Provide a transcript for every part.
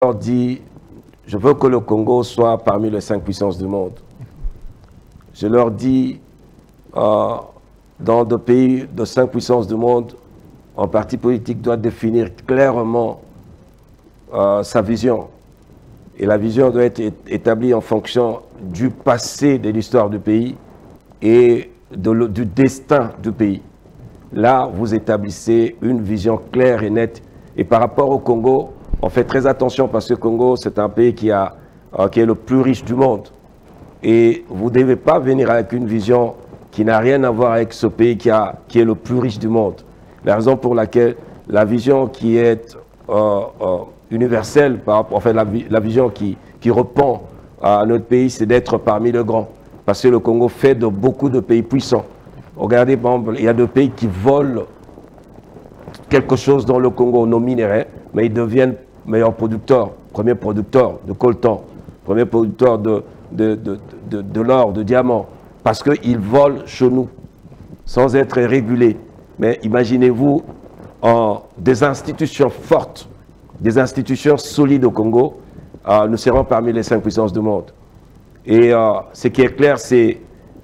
leur dis, je veux que le Congo soit parmi les 5 puissances du monde. Je leur dis, dans des pays de 5 puissances du monde, un parti politique doit définir clairement sa vision. Et la vision doit être établie en fonction du passé de l'histoire du pays et du destin du pays. Là, vous établissez une vision claire et nette. Et par rapport au Congo, on fait très attention parce que le Congo, c'est un pays qui est le plus riche du monde. Et vous ne devez pas venir avec une vision qui n'a rien à voir avec ce pays qui est le plus riche du monde. La raison pour laquelle la vision qui est universelle, enfin la vision qui répond à notre pays, c'est d'être parmi les grands. Parce que le Congo fait de beaucoup de pays puissants. Regardez, par exemple, il y a des pays qui volent quelque chose dans le Congo, nos minéraux, mais ils deviennent meilleurs producteurs, premiers producteurs de coltan, premiers producteurs de l'or, de diamants, parce qu'ils volent chez nous, sans être régulés. Mais imaginez-vous des institutions fortes, des institutions solides au Congo, nous serons parmi les 5 puissances du monde. Et ce qui est clair, c'est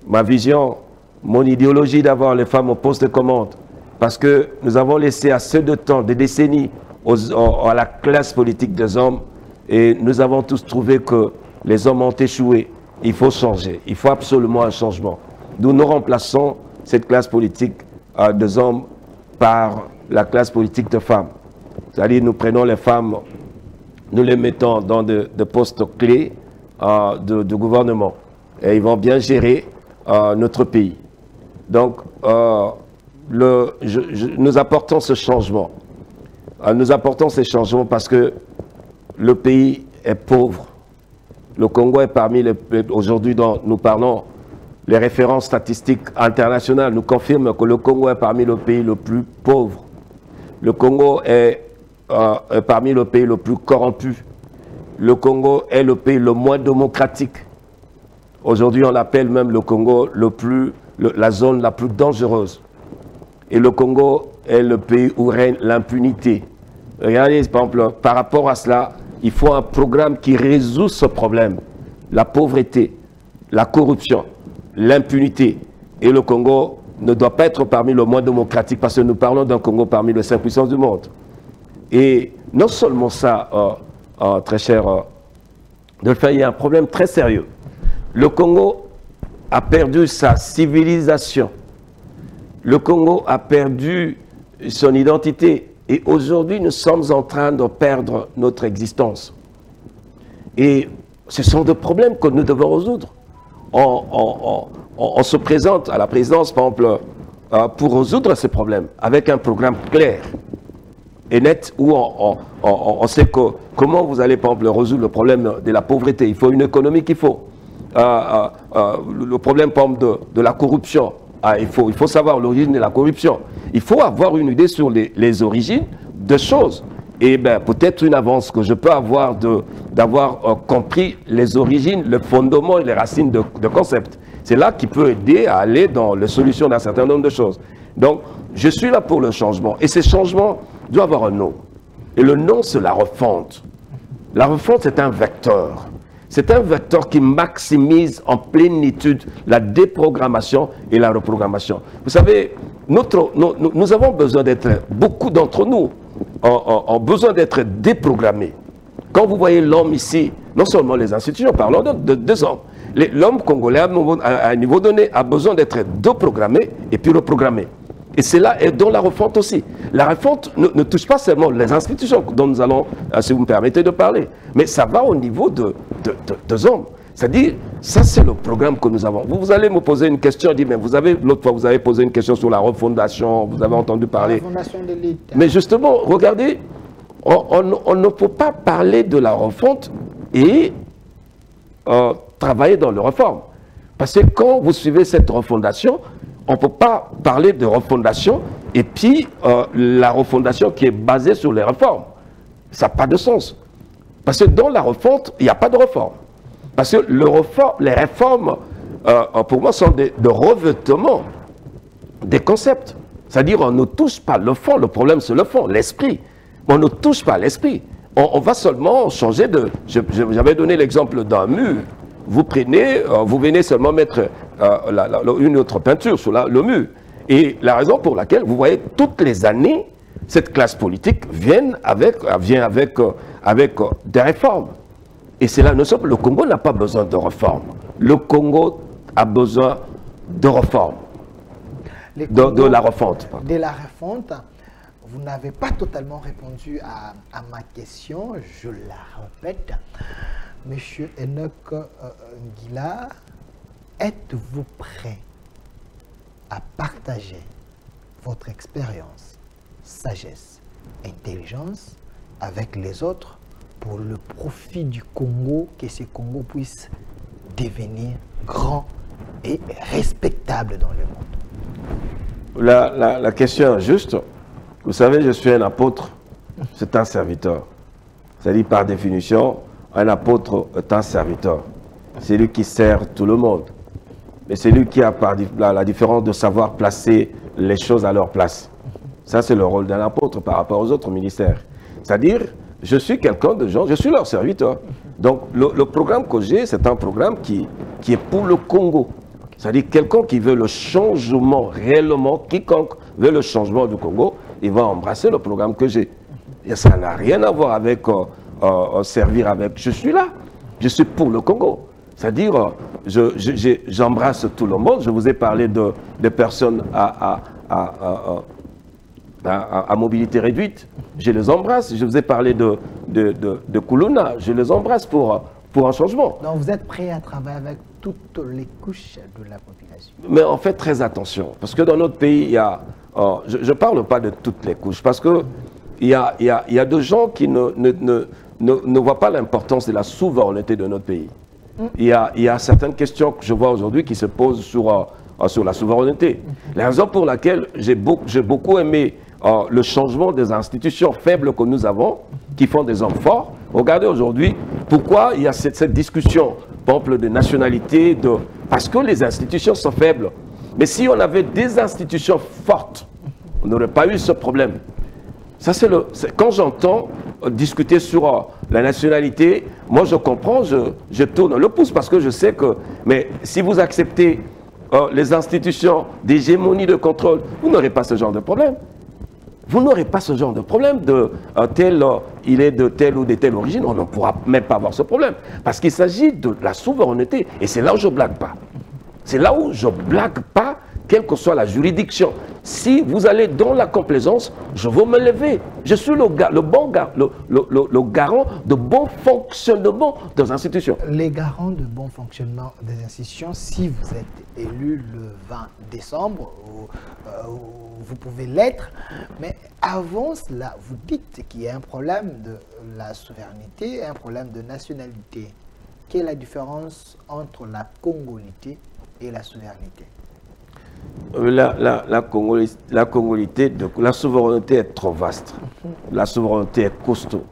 ma vision, mon idéologie d'avoir les femmes au poste de commande. Parce que nous avons laissé assez de temps, des décennies, à la classe politique des hommes. Et nous avons tous trouvé que les hommes ont échoué. Il faut changer. Il faut absolument un changement. Nous remplaçons cette classe politique des hommes par la classe politique de femmes. C'est-à-dire nous prenons les femmes, nous les mettons dans des postes clés de gouvernement. Et ils vont bien gérer notre pays. Donc, nous apportons ce changement. Nous apportons ces changements parce que le pays est pauvre. Le Congo est parmi les... Aujourd'hui, nous parlons, les références statistiques internationales nous confirment que le Congo est parmi les pays les plus pauvres. Le Congo est parmi les pays les plus corrompus. Le Congo est le pays le moins démocratique. Aujourd'hui, on appelle même le Congo la zone la plus dangereuse. Et le Congo est le pays où règne l'impunité. Regardez, par exemple, par rapport à cela, il faut un programme qui résout ce problème. La pauvreté, la corruption, l'impunité. Et le Congo ne doit pas être parmi les moins démocratiques parce que nous parlons d'un Congo parmi les 5 puissances du monde. Et non seulement ça, très cher Delphin, il y a un problème très sérieux. Le Congo a perdu sa civilisation. Le Congo a perdu son identité. Et aujourd'hui, nous sommes en train de perdre notre existence. Et ce sont des problèmes que nous devons résoudre. On se présente à la présidence, par exemple, pour résoudre ces problèmes, avec un programme clair et net, où on sait comment vous allez, par exemple, résoudre le problème de la pauvreté. Il faut une économie qu'il faut. Le problème, par exemple, de la corruption. Il faut savoir l'origine de la corruption. Il faut avoir une idée sur les origines de choses. Et bien, peut-être une avance que je peux avoir d'avoir compris les origines, le fondement et les racines de concepts. C'est là qui peut aider à aller dans la solution d'un certain nombre de choses. Donc, je suis là pour le changement. Et ces changements doivent avoir un nom. Et le nom, c'est la refonte. La refonte, c'est un vecteur. C'est un vecteur qui maximise en plénitude la déprogrammation et la reprogrammation. Vous savez, nous avons besoin d'être, beaucoup d'entre nous ont besoin d'être déprogrammés. Quand vous voyez l'homme ici, non seulement les institutions, parlons de deux hommes. L'homme congolais, à un niveau donné, a besoin d'être déprogrammé et puis reprogrammé. Et c'est là, et dans la refonte aussi. La refonte ne touche pas seulement les institutions dont nous allons, si vous me permettez de parler, mais ça va au niveau des hommes. C'est-à-dire, ça c'est le programme que nous avons. Vous allez me poser une question, dire, mais l'autre fois vous avez posé une question sur la refondation, vous avez entendu parler. La refondation de l'État. Mais justement, regardez, on ne peut pas parler de la refonte et travailler dans la réforme. Parce que quand vous suivez cette refondation, on ne peut pas parler de refondation et puis la refondation qui est basée sur les réformes. Ça n'a pas de sens. Parce que dans la refonte, il n'y a pas de réforme. Parce que les réformes, pour moi, sont des revêtements des concepts. C'est-à-dire on ne touche pas le fond. Le problème, c'est le fond, l'esprit. On ne touche pas l'esprit. On va seulement changer de... J'avais donné l'exemple d'un mur. Vous prenez, vous venez seulement mettre une autre peinture sur le mur. Et la raison pour laquelle, vous voyez, toutes les années, cette classe politique vient avec des réformes. Et c'est la notion que le Congo n'a pas besoin de réformes. Le Congo a besoin de réformes. De la refonte. De la refonte, vous n'avez pas totalement répondu à ma question, je la répète. Monsieur Enoch Ngila, êtes-vous prêt à partager votre expérience, sagesse, intelligence avec les autres pour le profit du Congo, que ce Congo puisse devenir grand et respectable dans le monde? La question est juste. Vous savez, je suis un apôtre, c'est un serviteur. C'est-à-dire, par définition, un apôtre est un serviteur. C'est lui qui sert tout le monde. Mais c'est lui qui a la différence de savoir placer les choses à leur place. Ça, c'est le rôle d'un apôtre par rapport aux autres ministères. C'est-à-dire, je suis quelqu'un de gens, je suis leur serviteur. Donc, le programme que j'ai, c'est un programme qui est pour le Congo. C'est-à-dire, quelqu'un qui veut le changement réellement, quiconque veut le changement du Congo, il va embrasser le programme que j'ai. Et ça n'a rien à voir avec servir avec... Je suis là, je suis pour le Congo. C'est-à-dire, j'embrasse tout le monde. Je vous ai parlé de personnes à mobilité réduite. Je les embrasse. Je vous ai parlé de Kuluna. Je les embrasse pour un changement. Donc vous êtes prêt à travailler avec toutes les couches de la population? Mais on fait très attention. Parce que dans notre pays, il y a... je ne parle pas de toutes les couches. Parce qu'il y a des gens qui ne voient pas l'importance de la souveraineté de notre pays. Il y a certaines questions que je vois aujourd'hui qui se posent sur la souveraineté. La raison pour laquelle j'ai beaucoup aimé le changement des institutions faibles que nous avons, qui font des hommes forts. Regardez aujourd'hui pourquoi il y a cette discussion, par exemple, de nationalité, parce que les institutions sont faibles. Mais si on avait des institutions fortes, on n'aurait pas eu ce problème. Ça, quand j'entends discuter sur la nationalité, moi je comprends, je tourne le pouce parce que je sais que, mais si vous acceptez les institutions d'hégémonie de contrôle, vous n'aurez pas ce genre de problème. Vous n'aurez pas ce genre de problème de il est de telle ou de telle origine, on ne pourra même pas avoir ce problème. Parce qu'il s'agit de la souveraineté. Et c'est là où je ne blague pas. C'est là où je ne blague pas, quelle que soit la juridiction. Si vous allez dans la complaisance, je vais me lever. Je suis le garant de bon fonctionnement des institutions. Les garants de bon fonctionnement des institutions, si vous êtes élu le 20 décembre, vous pouvez l'être, mais avant cela, vous dites qu'il y a un problème de la souveraineté, un problème de nationalité. Quelle est la différence entre la congolité et la souveraineté? La souveraineté est trop vaste. La souveraineté est costaud.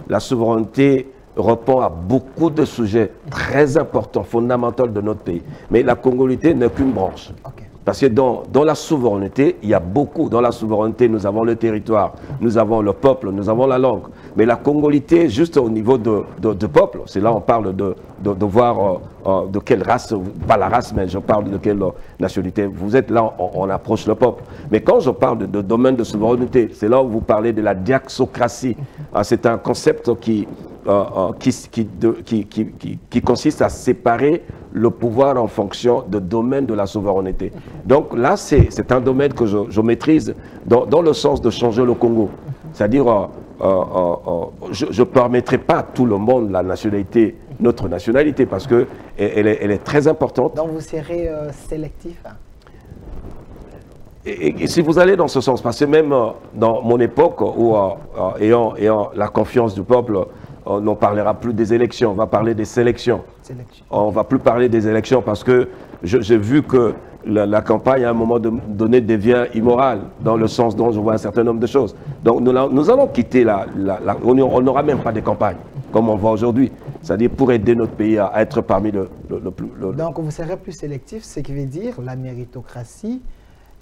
La souveraineté répond à beaucoup de sujets très importants, fondamentaux de notre pays. Mais la congolité n'est qu'une branche. Okay. Parce que dans la souveraineté, il y a beaucoup. Dans la souveraineté, nous avons le territoire, nous avons le peuple, nous avons la langue. Mais la congolité, juste au niveau de peuple, c'est là on parle de voir de quelle race, pas la race, mais je parle de quelle nationalité. Vous êtes là, on approche le peuple. Mais quand je parle de domaine de souveraineté, c'est là où vous parlez de la diaxocratie. C'est un concept qui consiste à séparer le pouvoir en fonction de domaine de la souveraineté. Donc là, c'est un domaine que je maîtrise dans le sens de changer le Congo. C'est-à-dire, je ne permettrai pas à tout le monde la nationalité, notre nationalité, parce qu'elle est très importante. Donc vous serez sélectif, hein? Et si vous allez dans ce sens, parce que même dans mon époque, où ayant la confiance du peuple, on ne parlera plus des élections, on va parler des sélections. On ne va plus parler des élections parce que j'ai vu que la campagne, à un moment donné, devient immorale, dans le sens dont je vois un certain nombre de choses. Donc nous allons quitter on n'aura même pas de campagne, comme on voit aujourd'hui. C'est-à-dire pour aider notre pays à être parmi le plus... Donc vous serez plus sélectif, ce qui veut dire la méritocratie,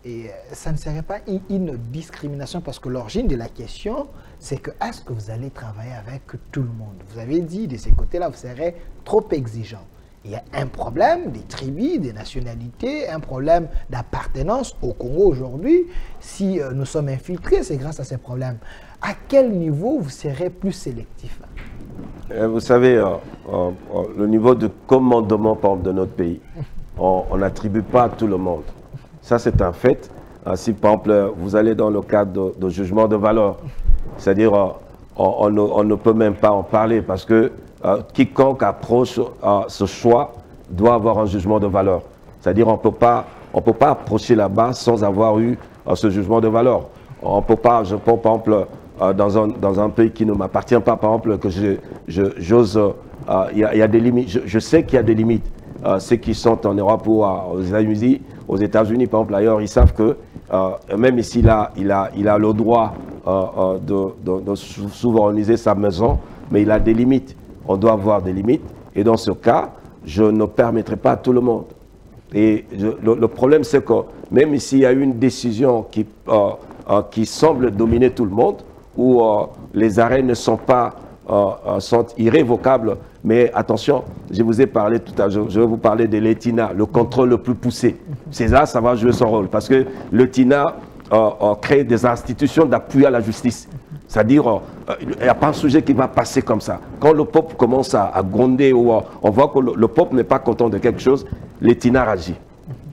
et ça ne serait pas une discrimination, parce que l'origine de la question, c'est que est-ce que vous allez travailler avec tout le monde? Vous avez dit de ces côtés-là, vous serez trop exigeant. Il y a un problème des tribus, des nationalités, un problème d'appartenance au Congo aujourd'hui. Si nous sommes infiltrés, c'est grâce à ces problèmes. À quel niveau vous serez plus sélectif? Vous savez, le niveau de commandement par exemple, de notre pays, on n'attribue pas à tout le monde. Ça, c'est un fait. Si, par exemple, vous allez dans le cadre de jugement de valeur, c'est-à-dire on ne peut même pas en parler parce que quiconque approche ce choix doit avoir un jugement de valeur. C'est-à-dire on ne peut pas approcher là-bas sans avoir eu ce jugement de valeur. On ne peut pas, je prends par exemple, dans un pays qui ne m'appartient pas, par exemple, que j'ose, il y a des limites. Je sais qu'il y a des limites. Ceux qui sont en Europe ou aux États-Unis, par exemple, ailleurs, ils savent que même ici, il a le droit de souverainiser sa maison, mais il a des limites. On doit avoir des limites. Et dans ce cas, je ne permettrai pas à tout le monde. Et le problème, c'est que même ici, il y a eu une décision qui semble dominer tout le monde, où les arrêts ne sont pas sont irrévocables. Mais attention, je vous ai parlé tout à l'heure, je vais vous parler de l'ETINA, le contrôle le plus poussé. C'est là, ça va jouer son rôle. Parce que l'ETINA crée des institutions d'appui à la justice. C'est-à-dire, il n'y a pas un sujet qui va passer comme ça. Quand le peuple commence à gronder, ou on voit que le peuple n'est pas content de quelque chose, l'ETINA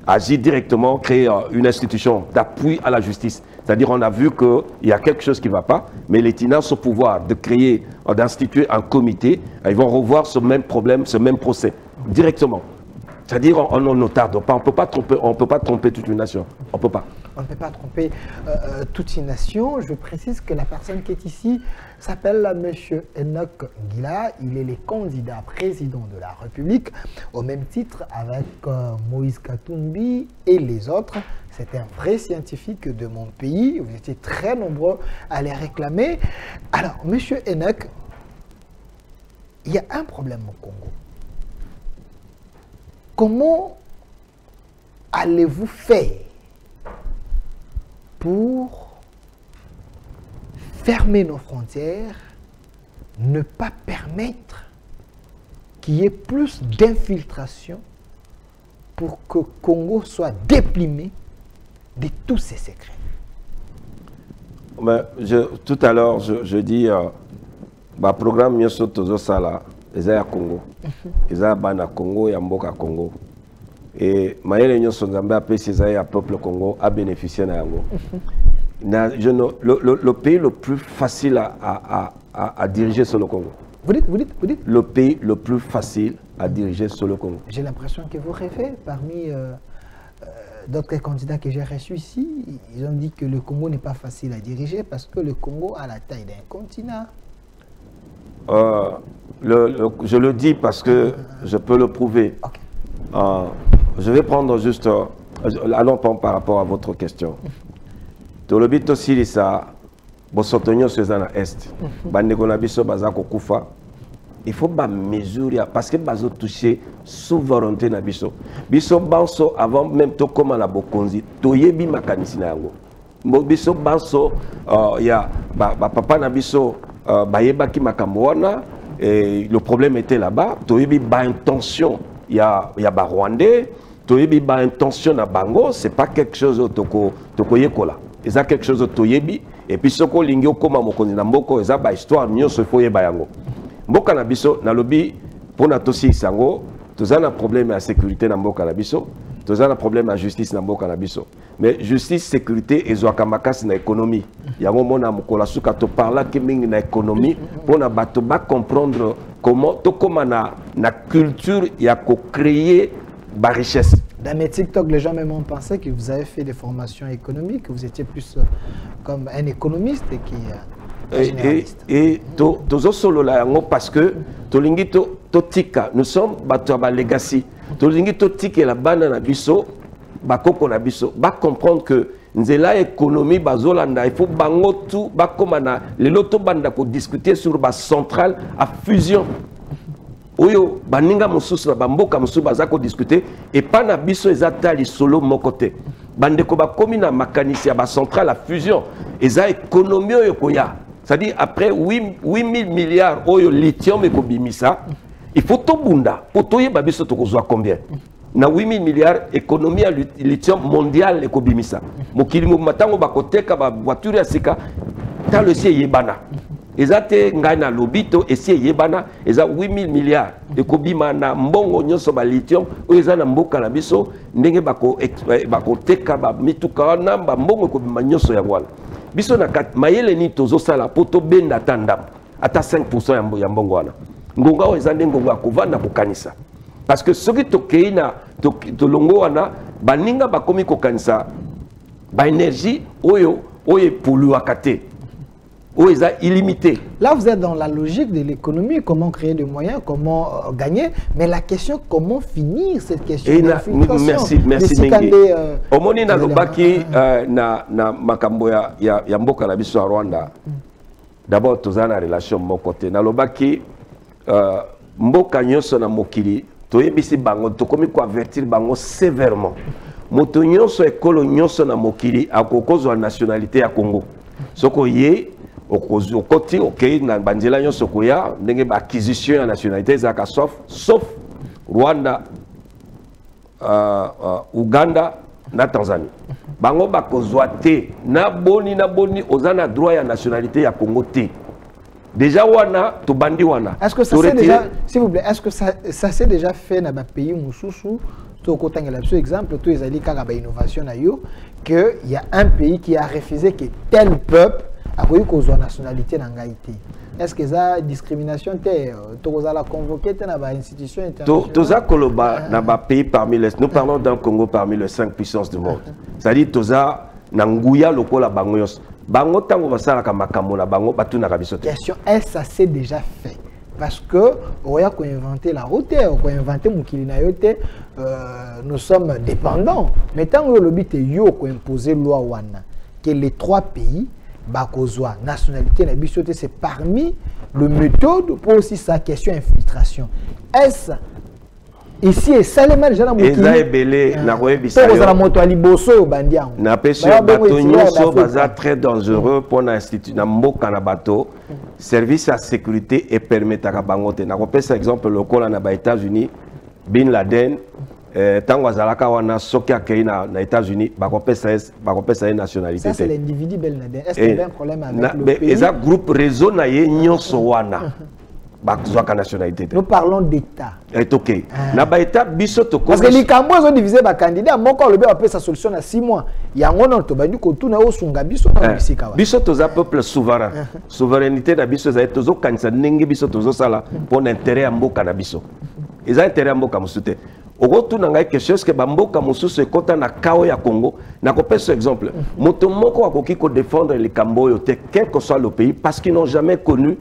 agit directement, crée une institution d'appui à la justice. C'est-à-dire, on a vu qu'il y a quelque chose qui ne va pas, mais l'ETINA a ce pouvoir de créer, d'instituer un comité, ils vont revoir ce même problème, ce même procès, directement. C'est-à-dire, on ne tarde pas, on ne peut pas tromper toute une nation, on ne peut pas. On ne peut pas tromper toute une nation. Je précise que la personne qui est ici s'appelle M. Enoch Ngila. Il est le candidat président de la République, au même titre avec Moïse Katumbi et les autres. C'est un vrai scientifique de mon pays. Vous étiez très nombreux à les réclamer. Alors, M. Enoch, il y a un problème au Congo. Comment allez-vous faire pour fermer nos frontières, ne pas permettre qu'il y ait plus d'infiltration pour que le Congo soit déplimé de tous ses secrets? Mais tout à l'heure, je dis, le programme Nyoso Tozo Sala, ils sont à Congo. Ils sont à Congo et à Mboka Congo. Et Maëlle Nyoso Nzambe a précisé à peuple Congo a bénéficié de Yango. Le pays le plus facile à diriger sur le Congo. Vous dites Le pays le plus facile à diriger sur le Congo. J'ai l'impression que vous rêvez. Parmi d'autres candidats que j'ai reçus ici, ils ont dit que le Congo n'est pas facile à diriger parce que le Congo a la taille d'un continent. Je le dis parce que je peux le prouver. Okay. Je vais prendre juste... allons par rapport à votre question. Tolobito Silisa, Bosotonio Suzana Est, Bandegonabiso Bazako Koufa, il faut pas mesurer parce que bazo toucher souveraineté na biso. Biso banso avant même to comme la bokonzi, toyebi makanisi na yango. Biso banso ya papa na biso bayeba ki makamwana et le problème était là-bas, toyebi ba intention ya ba Rwandais, toyebi ba intention na bango, c'est pas quelque chose toko yekola. C'est quelque chose toyebi et puis soko lingio koma mokonzi na mboko eza ba histoire nyonso faut yeba yango. Mboka na biso na lobi pour na tosi sango, tozana problème à sécurité na mboka na biso, tozana problème à justice na mboka na biso. Mais justice, sécurité et zoakamakasi na économie. Yango mona mukola suka to parla ke mingi na économie pour na bato ba comprendre comment to koma na culture ya ko créer ba richesse. Dans mes TikTok, les gens même ont pensé que vous avez fait des formations économiques, que vous étiez plus comme un économiste qui et tozo solo la yango parce que tolingi to tika, nous sommes bato ba legacy. Tolingi to tika la bana na biso, ba koko na biso, ba comprendre que nzela économie bazolanda, il faut bango tout ba komana le loto banda ko discuter sur ba centrale à fusion. Oyo baninga mosusu na bamboka mosusu bazako discuter et pas na biso ezatali solo mon côté. Bandeko ba komi na makanisi ya ba centrale à fusion, eza économie oyo koya. C'est-à-dire, après 8 000 milliards de lithium et kobimisa, il faut tout bunda. Pour tout babiso to kozwa combien? Na 8 000 milliards économie à lithium mondial et kobimisa. Mokili mo matango bakoteka ba voiture ya sika ta le sie yebana. Ezate ngana lobito et sie yebana eza 8 000 milliards de kobima na mbongo nyonso ba lithium o eza na mboka na biso ndenge bakoteka ba mituka na ba mbongo kobima nyonso ya wana. Biso na mayele ni tozo sala poto benda tandam ata 5% ya mbongo wana. Ngonga o eza ndengo ya kovanda kokanisa. Parce que ceux qui tokei na tolongo wana baninga bakomi kokanisa ba énergie oyo polluaka te. Illimité. Là, vous êtes dans la logique de l'économie, comment créer des moyens, comment gagner, mais la question, comment finir cette question merci Mingi. Au moni na lobaki na makambo ya mboka na biso ya Rwanda. D'abord tozana relation mon côté. Na lobaki mboka nyonso na mokili toyebisi bango tokomi ko avertir bango sévèrement. Moto nyonso ekolo nyonso na mokili akokozwa nationalité ya Congo. Soko ye okoti ok na bandela nyonso koya ndenge ba acquisition ya nationalité zaka sauf Rwanda, Uganda na Tanzanie. Bango bakozwa te na boni ozana droit ya nationalité ya Congo te. Déjà wana to bandi wana. Est-ce que ça s'est déjà, s'il vous plaît, est-ce que ça s'est déjà fait dans les pays mususu to kotanga la exemple to ezali kaka ba innovation na yo que il y a un pays qui a refusé que tel peuple a koyi kozwa nationalité na ngai te. Est-ce que ça discrimination te to kozala convoquer te na ba institution internationale? Toza koloba na ba pays parmi les, nous parlons d'un Congo parmi les 5 puissances du monde. C'est-à-dire toza na nguya lokola bango yos. Bango tango basala ka makambo na bango batuna ka biso te. Question, est-ce ça s'est déjà fait? Parce que on a inventé la route, on a inventé mukili na yote, nous sommes dépendants. Mais tant que le but est yo ko imposer loi wana que les 3 pays bakozwa nationalité na biso te, c'est parmi le méthode pour aussi sa question infiltration. Est-ce ici et Salema déjà na mokili eza ebele na koyebisa yo kozala moto ali boso bandiango na peso bato nyonso baza très dangereux pour na institut na mboka na bato service à sécurité et permetaka bango te na kopesa exemple lokola na ba États-Unis Bin Laden tango azalaka wana soki akei na États-Unis bakopesa ye nationalité. Ça c'est l'individu Bin Laden. Est-ce qu'il y a un problème avec le pays? Eza groupe réseau na ye nyonso wana. Nationalité. Nous parlons d'État. Ok. Na ba État biso to parce que les Cambodgiens ont divisé ba candidat moko le ba sa solution à 6 mois. Ya ngono to bandi ko tuna o sunga biso na bisika wa. Biso to za peuple souverain. Souveraineté na biso za tozo kanisa ndenge biso tozo sala pour intérêt ya mboka na biso. Eza intérêt ya mboka musute. Ogotu na ngai quelque chose que ba mboka mususu ekota na kao ya Congo. Na ko pesa exemple. Moto moko akoki ko défendre les Cambodgiens quel que soit le pays parce qu'ils n'ont jamais connu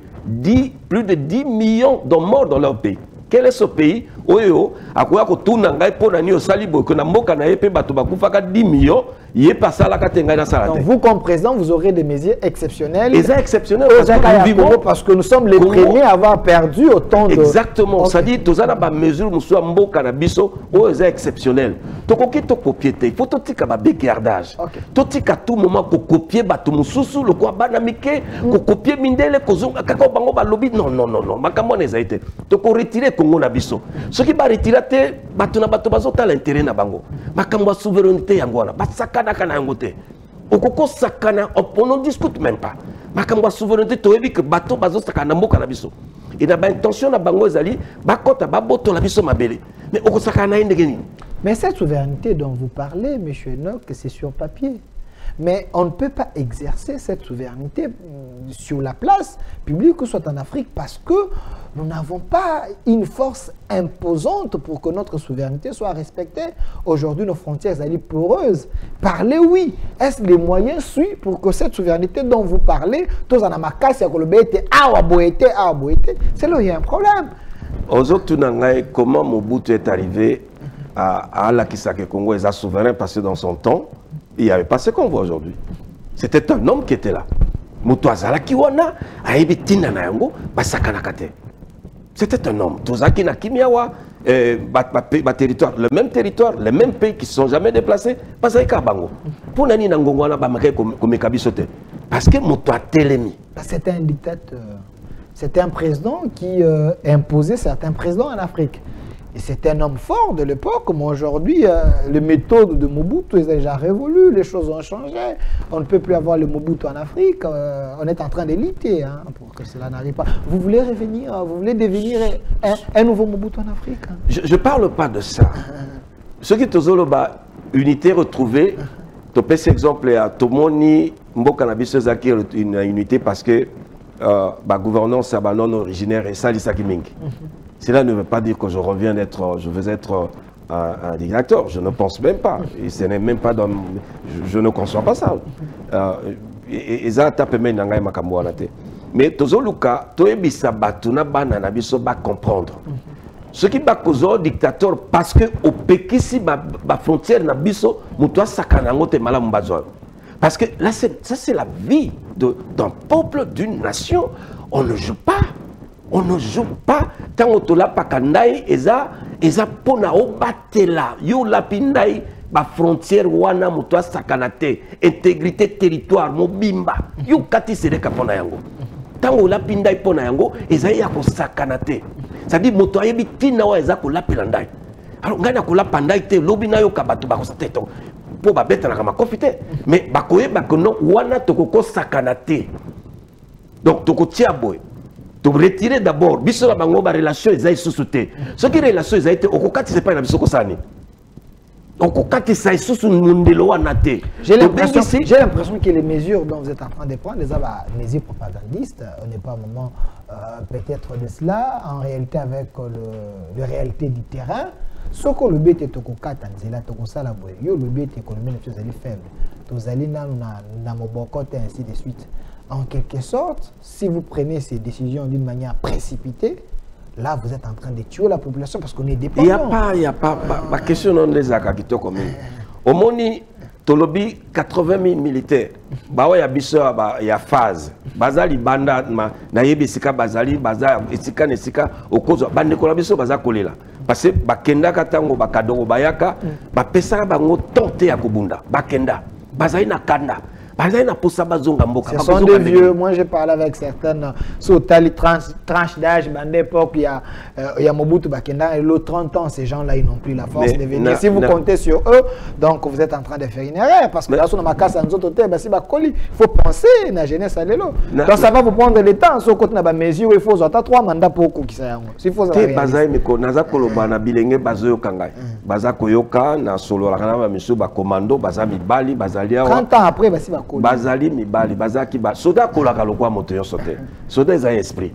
plus de 10 millions de morts dans leur pays. Quel est ce pays? Oyo, akoya ko tuna ngai pona ni osali boko na mboka na yepe bato bakufaka 10 millions, yé passa la katenga na salate. Donc vous comme président, vous aurez des mesures exceptionnelles. Et ça exceptionnel parce que nous sommes les premiers à avoir perdu autant de. Exactement, ça dit tozana ba mesure musu mboka na biso, o eza exceptionnel. Tokoki to copier te, il faut totika ba begardage. Totika tout moment ko copier bato mususu le kwa bana mike, ko copier mindele kozonga kako bango ba lobby non. Makambo na zaite. Toko retirer Congo na biso. Ce qui va retirer te bato na bato bazota l'intérêt na bango. Makambo souveraineté yango wana. Basakana kana yango te. Okoko sakana on ne discute même pas. Makambo souveraineté toyebi que bato bazosaka na mboka na biso. Et na ba intention na bango ezali bakota baboto la biso mabele. Mais okosakana ndenge nini? Mais cette souveraineté dont vous parlez, M. Enoch, c'est sur papier. Mais on ne peut pas exercer cette souveraineté sur la place publique, que ce soit en Afrique, parce que nous n'avons pas une force imposante pour que notre souveraineté soit respectée. Aujourd'hui, nos frontières sont poreuses. Parlez, oui. Est-ce les moyens suivent pour que cette souveraineté dont vous parlez, tous en amakasi, c'est là où il y a un problème. Comment Mobutu est arrivé à la Kisake Congo est souverain parce que dans son temps, il n'y avait pas ce qu'on voit aujourd'hui. C'était un homme qui était là. C'était un homme. Tozaki na Kimiawa, territoire, le même territoire, les mêmes pays qui ne se sont jamais déplacés. Parce que Bango. Pour nani na ngongwana ba make comme kabisote. Parce que moto a télémi. C'était un dictateur. C'était un président qui imposait certains présidents en Afrique. Et c'était un homme fort de l'époque, mais aujourd'hui, les méthodes de Mobutu ont déjà révolu, les choses ont changé. On ne peut plus avoir le Mobutu en Afrique. On est en train de lutter pour que cela n'arrive pas. Vous voulez revenir, vous voulez devenir un nouveau Mobutu en Afrique? Je ne parle pas de ça. Ce qui est unité retrouvée, tu peux par exemple, tout le monde Mboka na biso zaki une unité parce que la gouvernance est non originaire et ça, c'est mingi. Cela ne veut pas dire que je reviens d'être, je veux être un dictateur. Je ne pense même pas. Et ce n'est même pas dans, je ne conçois pas ça. Et ça tape même dans ma camoanate. Mais tozo luka, toebisa batuna banana biso ba comprendre. Ce qui va causer dictateur parce que au Pékissi ba frontière na biso mutoa sakanango te mala mbazo. Parce que là ça c'est la vie d'un peuple, d'une nation. On ne joue pas. On ne joue pas tant que la pakandai eza pona o batela yo lapindai ba frontière wana mutoa sakanate intégrité territoire mobimba yo kati sereka pona yango tant que lapindai pona yango eza ya ko sakanate ça dit moto ayebi tina wa eza ko lapindai alors ngana ko lapandai te lobi na yo ka bato ba ko teto po ba beta na kama kofite mais ba koyeba ko no wana to ko sakanate donc to ko tia boy. De retirer d'abord, biso la bango ba relation ezai sous-souté. Ce qui relation ezai te okokati c'est pas na biso ko sani. Okokati sai sous mundelo wana te. J'ai l'impression que les mesures dont vous êtes en train de prendre, les mesures propagandistes, on n'est pas au moment peut-être de cela, en réalité avec le réalité du terrain. Ce que le but est okokata nzela tokosala boye. Yo le but économique les choses ali faible. Tozali na mobokote ainsi de suite. En quelque sorte, si vous prenez ces décisions d'une manière précipitée, là, vous êtes en train de tuer la population parce qu'on est dépendant. Il n'y a pas, ma question non les akakito comme au moni, tolobi 80 000 militaires. Bawa ya biso ya phase. Bazali banda na yebisika bazali baza esika nesika okozo bande kola biso baza kolela. Parce que bakenda katango bakadongo bayaka bapesa bango tente ya kobunda. Bakenda bazali na kanda. Ce sont des vieux. Moi, j'ai parlé avec certaines tranches d'âge. À l'époque, il y a Mobutu Bakenda et l'autre 30 ans. Ces gens-là, ils n'ont plus la force de venir. Si vous comptez sur eux, donc vous êtes en train de faire une erreur. Parce que là, sur ma casse, il faut penser à la jeunesse à l'élo. Donc ça va vous prendre le temps. Sur côté de la mesure, il faut 3 mandats pour qui ça. Il faut ça. Bazali mibali bazaki ba soda kolaka lokwa moto yo sote soda eza esprit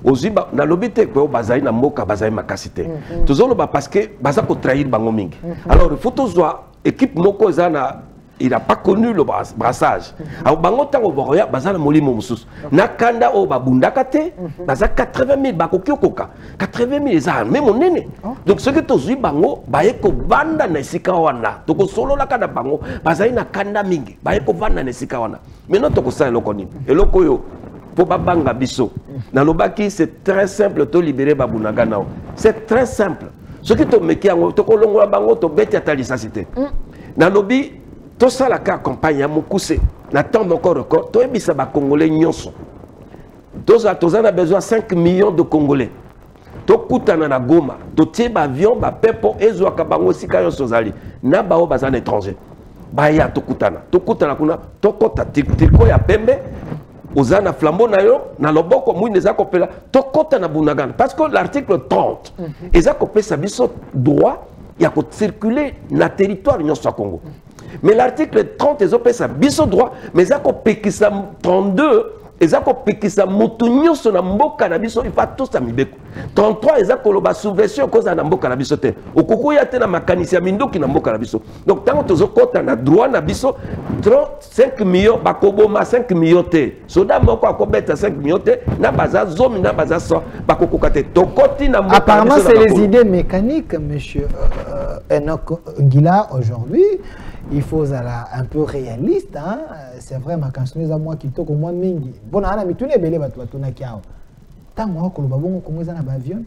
oziba na lobite ko bazali na mboka bazali makasite tozolo ba parce que baza ko trahir bango mingi alors il faut tozwa équipe moko ezana il n'a pas connu le brassage alors bango tango boya bazana molimo mususu na kanda o babundaka te baza 80 000 bakoki okoka 80 000 eza même monene donc ce que tozwi bango baye ko banda na esika wana toko solo la kada bango bazali na kanda mingi baye ko banda na esika wana maintenant toko sa eloko nini eloko yo po babanga biso na lobaki c'est très simple to libérer babunaga nao c'est très simple ce que to meki yango toko longola bango to beti atalisa cité na lobi tout ça la campagne à Mokuse n'attend encore record toi et ça va congolais nyonso tous on a besoin de 5 millions de congolais to kutana na Goma to tie ba avion ba pepo ezwa kabango sika yo sozali na ba o bazana étranger ba ya to kutana kuna to kota tiko ya pembe ozana flambeau na yo na loboko mwine za kopela to kota na bunagana parce que l'article 30 eza kopesa biso droit ya ko circuler na territoire nyonso ya Congo. Mais l'article 30 est biso droit, mais ça pekisa 32, et ça pekisa mutunyo so na mboka na biso il faut tout ça mibeko. 33 et ça koloba subversion cause na mboka na biso te. Okoko ya te na makanisi ya mindoki na mboka na biso. Donc tant que kota na droit na biso 35 millions bakoboma 5 millions te. Soda moko akobeta 5 millions te na baza zomi na baza so bakokoka te. Tokoti na mboka. Apparemment c'est les idées mécaniques monsieur Enoch Ngila aujourd'hui. Il faut être un peu réaliste, hein? C'est vrai, ma canson est à moi qui toque au moins mingi. Bon, on a mis tous les bélés, tu vas tourner qui a. Tant moi, que le babon, comment ils en ont avion,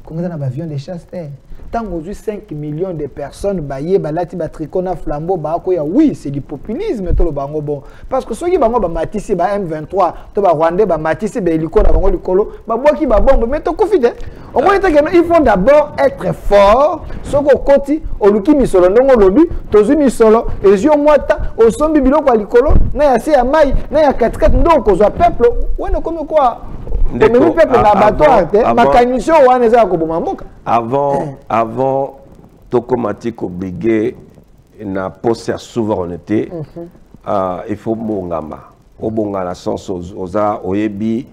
Congo na avion de chasse. Tant aujourd'hui 5 millions de personnes baillé balati ba tricona flambeau ba ko ya oui, c'est du populisme to le bango bon. Parce que ceux qui bango ba matisi ba M23, to ba Rwandais ba matisi ba hélico na bango likolo, ba boki ba bombe mais to kofide. Au moins il faut d'abord être fort, soko koti oluki misolo ndongo lobi, tozu misolo ezio mwata, osombi biloko ya likolo, na ya se ya mai, na ya katikati ndoko kozwa peuple, wena comme quoi avant tokomatique obligé na poste ya souveraineté, il faut mongamba obonga na sens oza oyebi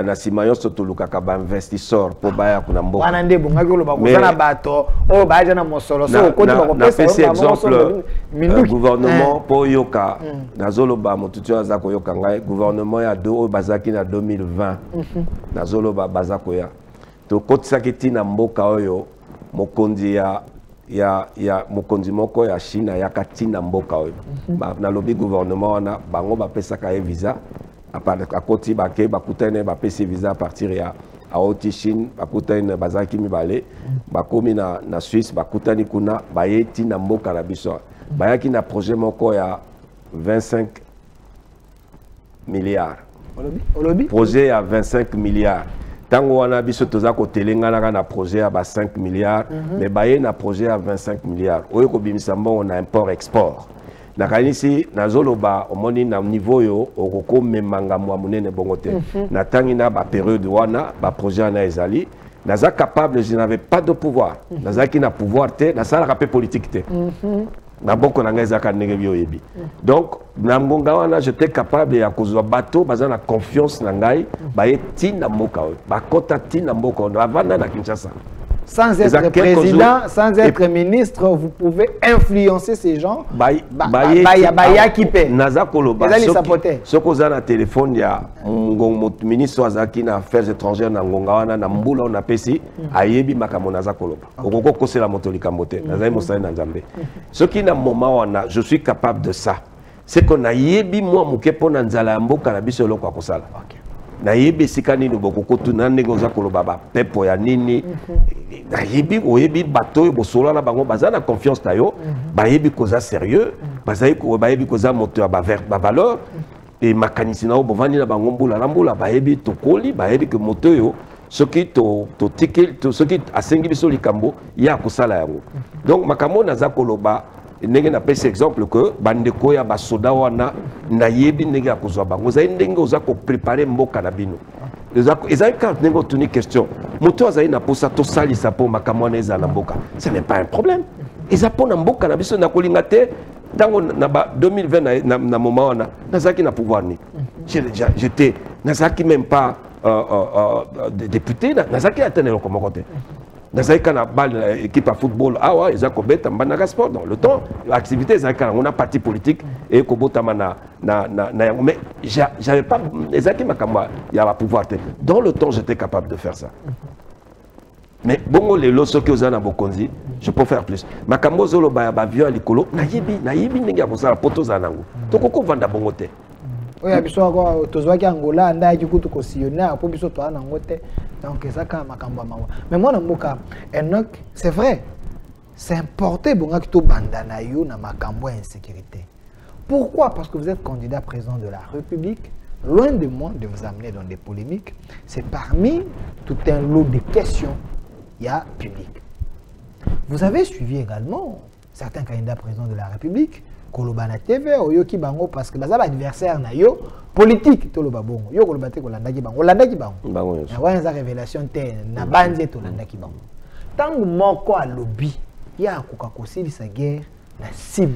na simayo sotoluka ka ba investisseur po baya kuna mboka wana nde bonga ko loba kozana bato o baja na mosolo so ko ba ko pesa exemple gouvernement po yoka nazoloba motutu aza ko yoka ngai gouvernement ya do bazaki na 2020 nazoloba bazako ya to kotisaki tina mboka oyo mokonzi ya mokonzi moko ya Chine ya katina mboka oyo na lobby gouvernement wana bango ba pesaka e visa à côté bake bakutane ba PC visa à partir ya a oti Chine bakutane bazaki mibale bakomi na Suisse bakutani kuna bayeti na mboka na biso bayaki na projet moko ya 25 milliards projet ya 25 milliards tango wana biso toza ko telengana na projet ya ba 5 milliards mais baye na projet ya 25 milliards oyo ko bimisa mbongo na import export nakanisi nazoloba omoni na niveau yo okoko memanga mwa munene bongote na tangi na ba période wana ba projet na ezali naza capable, je n'avais pas de pouvoir naza ki na pouvoir te na sala rapé politique te na boko na ngeza ka ndenge bio yebi donc na ngonga wana j'étais capable ya kozwa bateau baza na confiance na ngai ba eti na mboka ba kota ti na mboka avanda na Kinshasa. Sans être président, sans être ministre, vous pouvez influencer ces gens. Ce qu'on a na téléphone, il y a un ministre Azaki na affaires étrangères na Ngongawana na Mbula on a pesi ayebi makambo naza koloba. Okoko kose la motolika mbote. Nazai mosai na Nzambe. Ce qui na moment wana, je suis capable de ça. C'est qu'on a yebi moi mukepo na nzala mboka na biso loko akosala. Na yebi sikani no bokoko tuna ndenge za koloba ba pepo ya nini na yebi oyebi bato bosola na bango bazana confiance na yo ba yebi koza sérieux ba yebi koza moto ba valeur et makanisi na bovani na bango mbula na mbula ba yebi tokoli ba yebi que moto yo soki to tikel to soki asengi biso likambo ya kosala yango donc makambo na za koloba ndenge na pesa exemple que bandeko ya basoda wana na yebi ndenge ya kozwa bango za ndenge oza ko préparer mboka na bino ezali quand ndenge otuni question moto azali na posa to salisa po makambo na eza na mboka ce n'est pas un problème eza po na mboka na biso na kolinga te tango na ba 2020 na moment wana nazaki na pouvoir ni j'étais nazaki même pas député nazaki atteindre comme côté nazaki na balle équipe à football awa ezako beta mbana sport dans le temps activité ezaka on a parti politique et kobota na mais j'avais pas ezaki makamba ya ba pouvoir dans le temps j'étais capable de faire ça mais bongo les loso que ozana bokonzi je peux faire plus makambo zolo ba avion likolo nayibi ndenge ya kosala poto zanango tokoko vanda bongo te oya biso ko tozwaki Angola ndaki kutu ko sillonner po biso to ana ngote donc ça ka makambo mawa mais moi na mboka Enoch c'est vrai c'est important bonga ki to bandana yo na makambo insécurité. Pourquoi? Parce que vous êtes candidat président de la République. Loin de moi de vous amener dans des polémiques, c'est parmi tout un lot de questions il y a public. Vous avez suivi également certains candidats présidents de la République Kolobana TV oyoki bango parce que bazaba adversaire na yo politique to loba bongo yo kolobate kolandaki bango landaki bango na wana révélation te na banze to landaki bango tangu moko a lobby ya koka kosilisa guerre na 6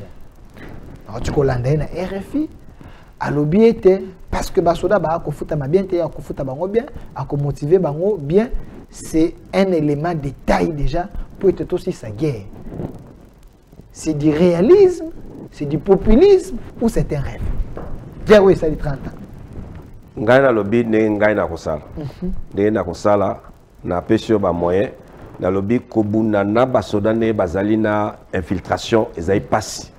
mois tu kolanda na RFI a lobby était parce que basoda ba ko futa ma bien te ya ko futa bango bien a ko motiver bango bien c'est un élément de taille déjà pour être aussi sa guerre. C'est du réalisme, c'est du populisme ou c'est un rêve? Dire oui, ça dit 30 ans. Ngai na lobby ne ngai na kosala. Ne na kosala na pesio ba moyen na lobby kobuna na basoda ne bazali na infiltration ezai passe.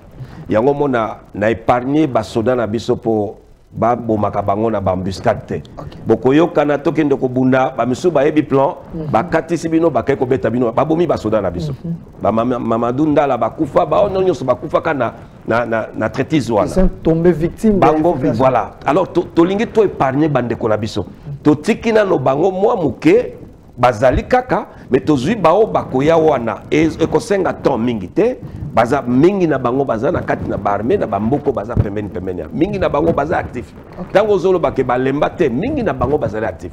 Yango mona na épargner basoda na biso po ba bomaka bango na bambuscade. Bokoyo kana tokende ko bunda ba misu ba yebi plan ba katisi bino ba kay ko beta bino ba bomi ba soda na biso. Ba Mamadou Ndala ba kufa ba ononyo so ba kufa kana na traitise wana. Ils sont tombés victimes. Bango voilà. Alors to lingi to épargner bande ko na biso. To tikina no bango moi muke bazali kaka mais tozui bao bakoya wana ekosenga temps mingi te baza mingi na bango baza na kati na barme na bamboko baza pembeni mingi na bango baza actif tango zolo bake balemba te mingi na bango bazali actif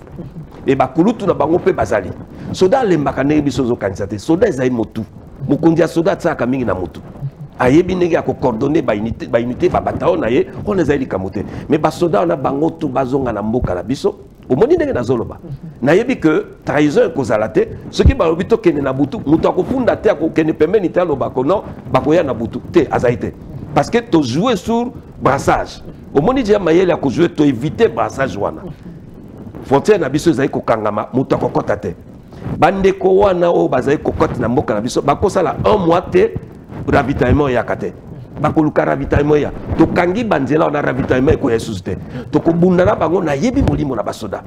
et bakulutu na bango pe bazali soda lemba kana biso zo kanisa te soda ezai motu mukundia soda tsaka mingi na motu ayebi ndenge ya ko coordonner ba unité ba bataillon na ye on ezali kamote mais ba soda na bango tu bazonga na mboka na biso au monde ndenge na zoloba na yebi que trahison ekozala te soki balobi tokende na butu moto akofunda te akokende pembeni te aloba kono bakoya na butu te azali te parce que to jouer sur brassage au monde dia mayele akozouer to éviter brassage wana frontière na biso ezali kokangama moto akokota te bandeko wana o bazali kokota na mboka na biso bakosala 1 mois te ravitaillement yaka te bakoluka ravitaillement ya tokangi banzela on a ravitaillement ko yesus te tokobunda na bango na yebi molimo na basoda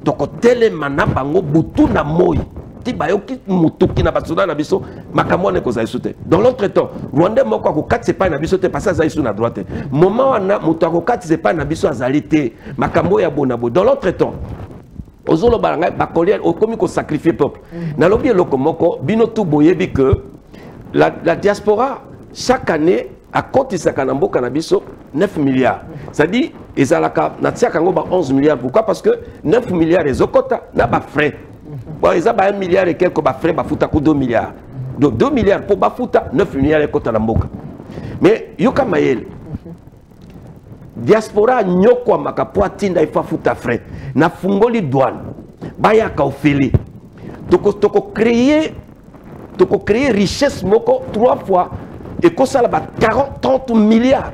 tokotelema na bango butu na moi ti bayoki mutuki na basoda na biso makambo ne ko za te dans l'autre temps Rwanda moko ko katse pa na biso te parce ça isu na droite moment wana mutu ko katse pa na biso azali te makambo ya bonabo dans l'autre temps ozolo balanga bakolia okomi ko sacrifier peuple na lobi eloko moko bino tu boyebi que la diaspora chaque année à côté de Kanambo Canabiso 9 milliards. C'est-à-dire, ils ont 11 milliards. Pourquoi? Parce que 9 milliards, ils ont pas frais. Bon, ils ont 1 milliard et quelques frais, ils 2 milliards. Donc 2 milliards pour Bafouta, 9 milliards et côté Namboka. Mais, Yoka Mayel, diaspora nyoko maka poatinda ifa futa frais. Na fungoli douane. Baya ka ofeli. Toko créer richesse moko 3 fois. Et que ça là 40-30 milliards.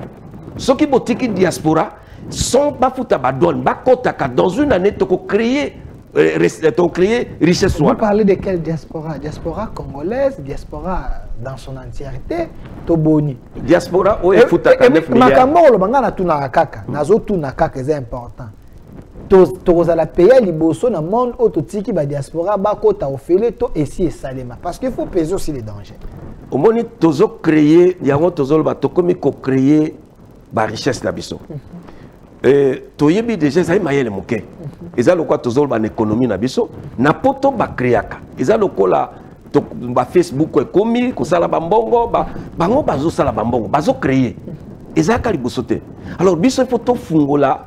Ceux qui botiki diaspora sont bafouta badouane, bakotaka dans une année tu créer richesse. Vous parlez de quelle diaspora? Diaspora congolaise, diaspora dans son entièreté, Toboni. Diaspora où est fouta 9 milliards. Makambo lo bangana tuna kaka, nazo tuna kaka c'est important. Toza la payer liboso na monde autotiki ba diaspora bakota ofele to esi et salema parce qu'il faut peser aussi les dangers. Au moment où tu as créé, il y a un créé la richesse na biso. Et tu as déjà ça mayele moké. Ils ont quoi tu as l'économie na biso. Na poto ba créaka. Ils ont quoi là ba Facebook ekomi ko sala bambongo bango bazo sala bambongo bazo créer. Ils ont kalibosote. Alors biso il faut to fungola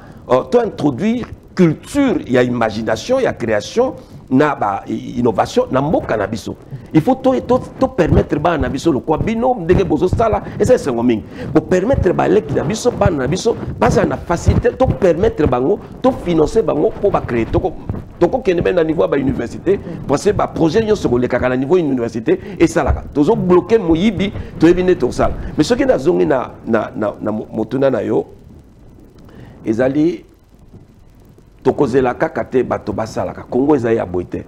to introduire culture, il y a imagination, il y a création, na ba innovation na mboka na biso. Il faut to permettre ba na biso le quoi bino ndenge bozo sala et ça c'est ngoming. Pour permettre ba leki na biso ba na biso pas na facilité to permettre bango to financer bango pour ba créer toko kene ben na niveau ba université parce que ba projet yo sur le kaka na niveau université et ça là tozo bloquer moyibi to ebine to sala. Mais ce qui na zongi na motuna na yo ezali tokozela kaka te bato basalaka Congo ezali ya boite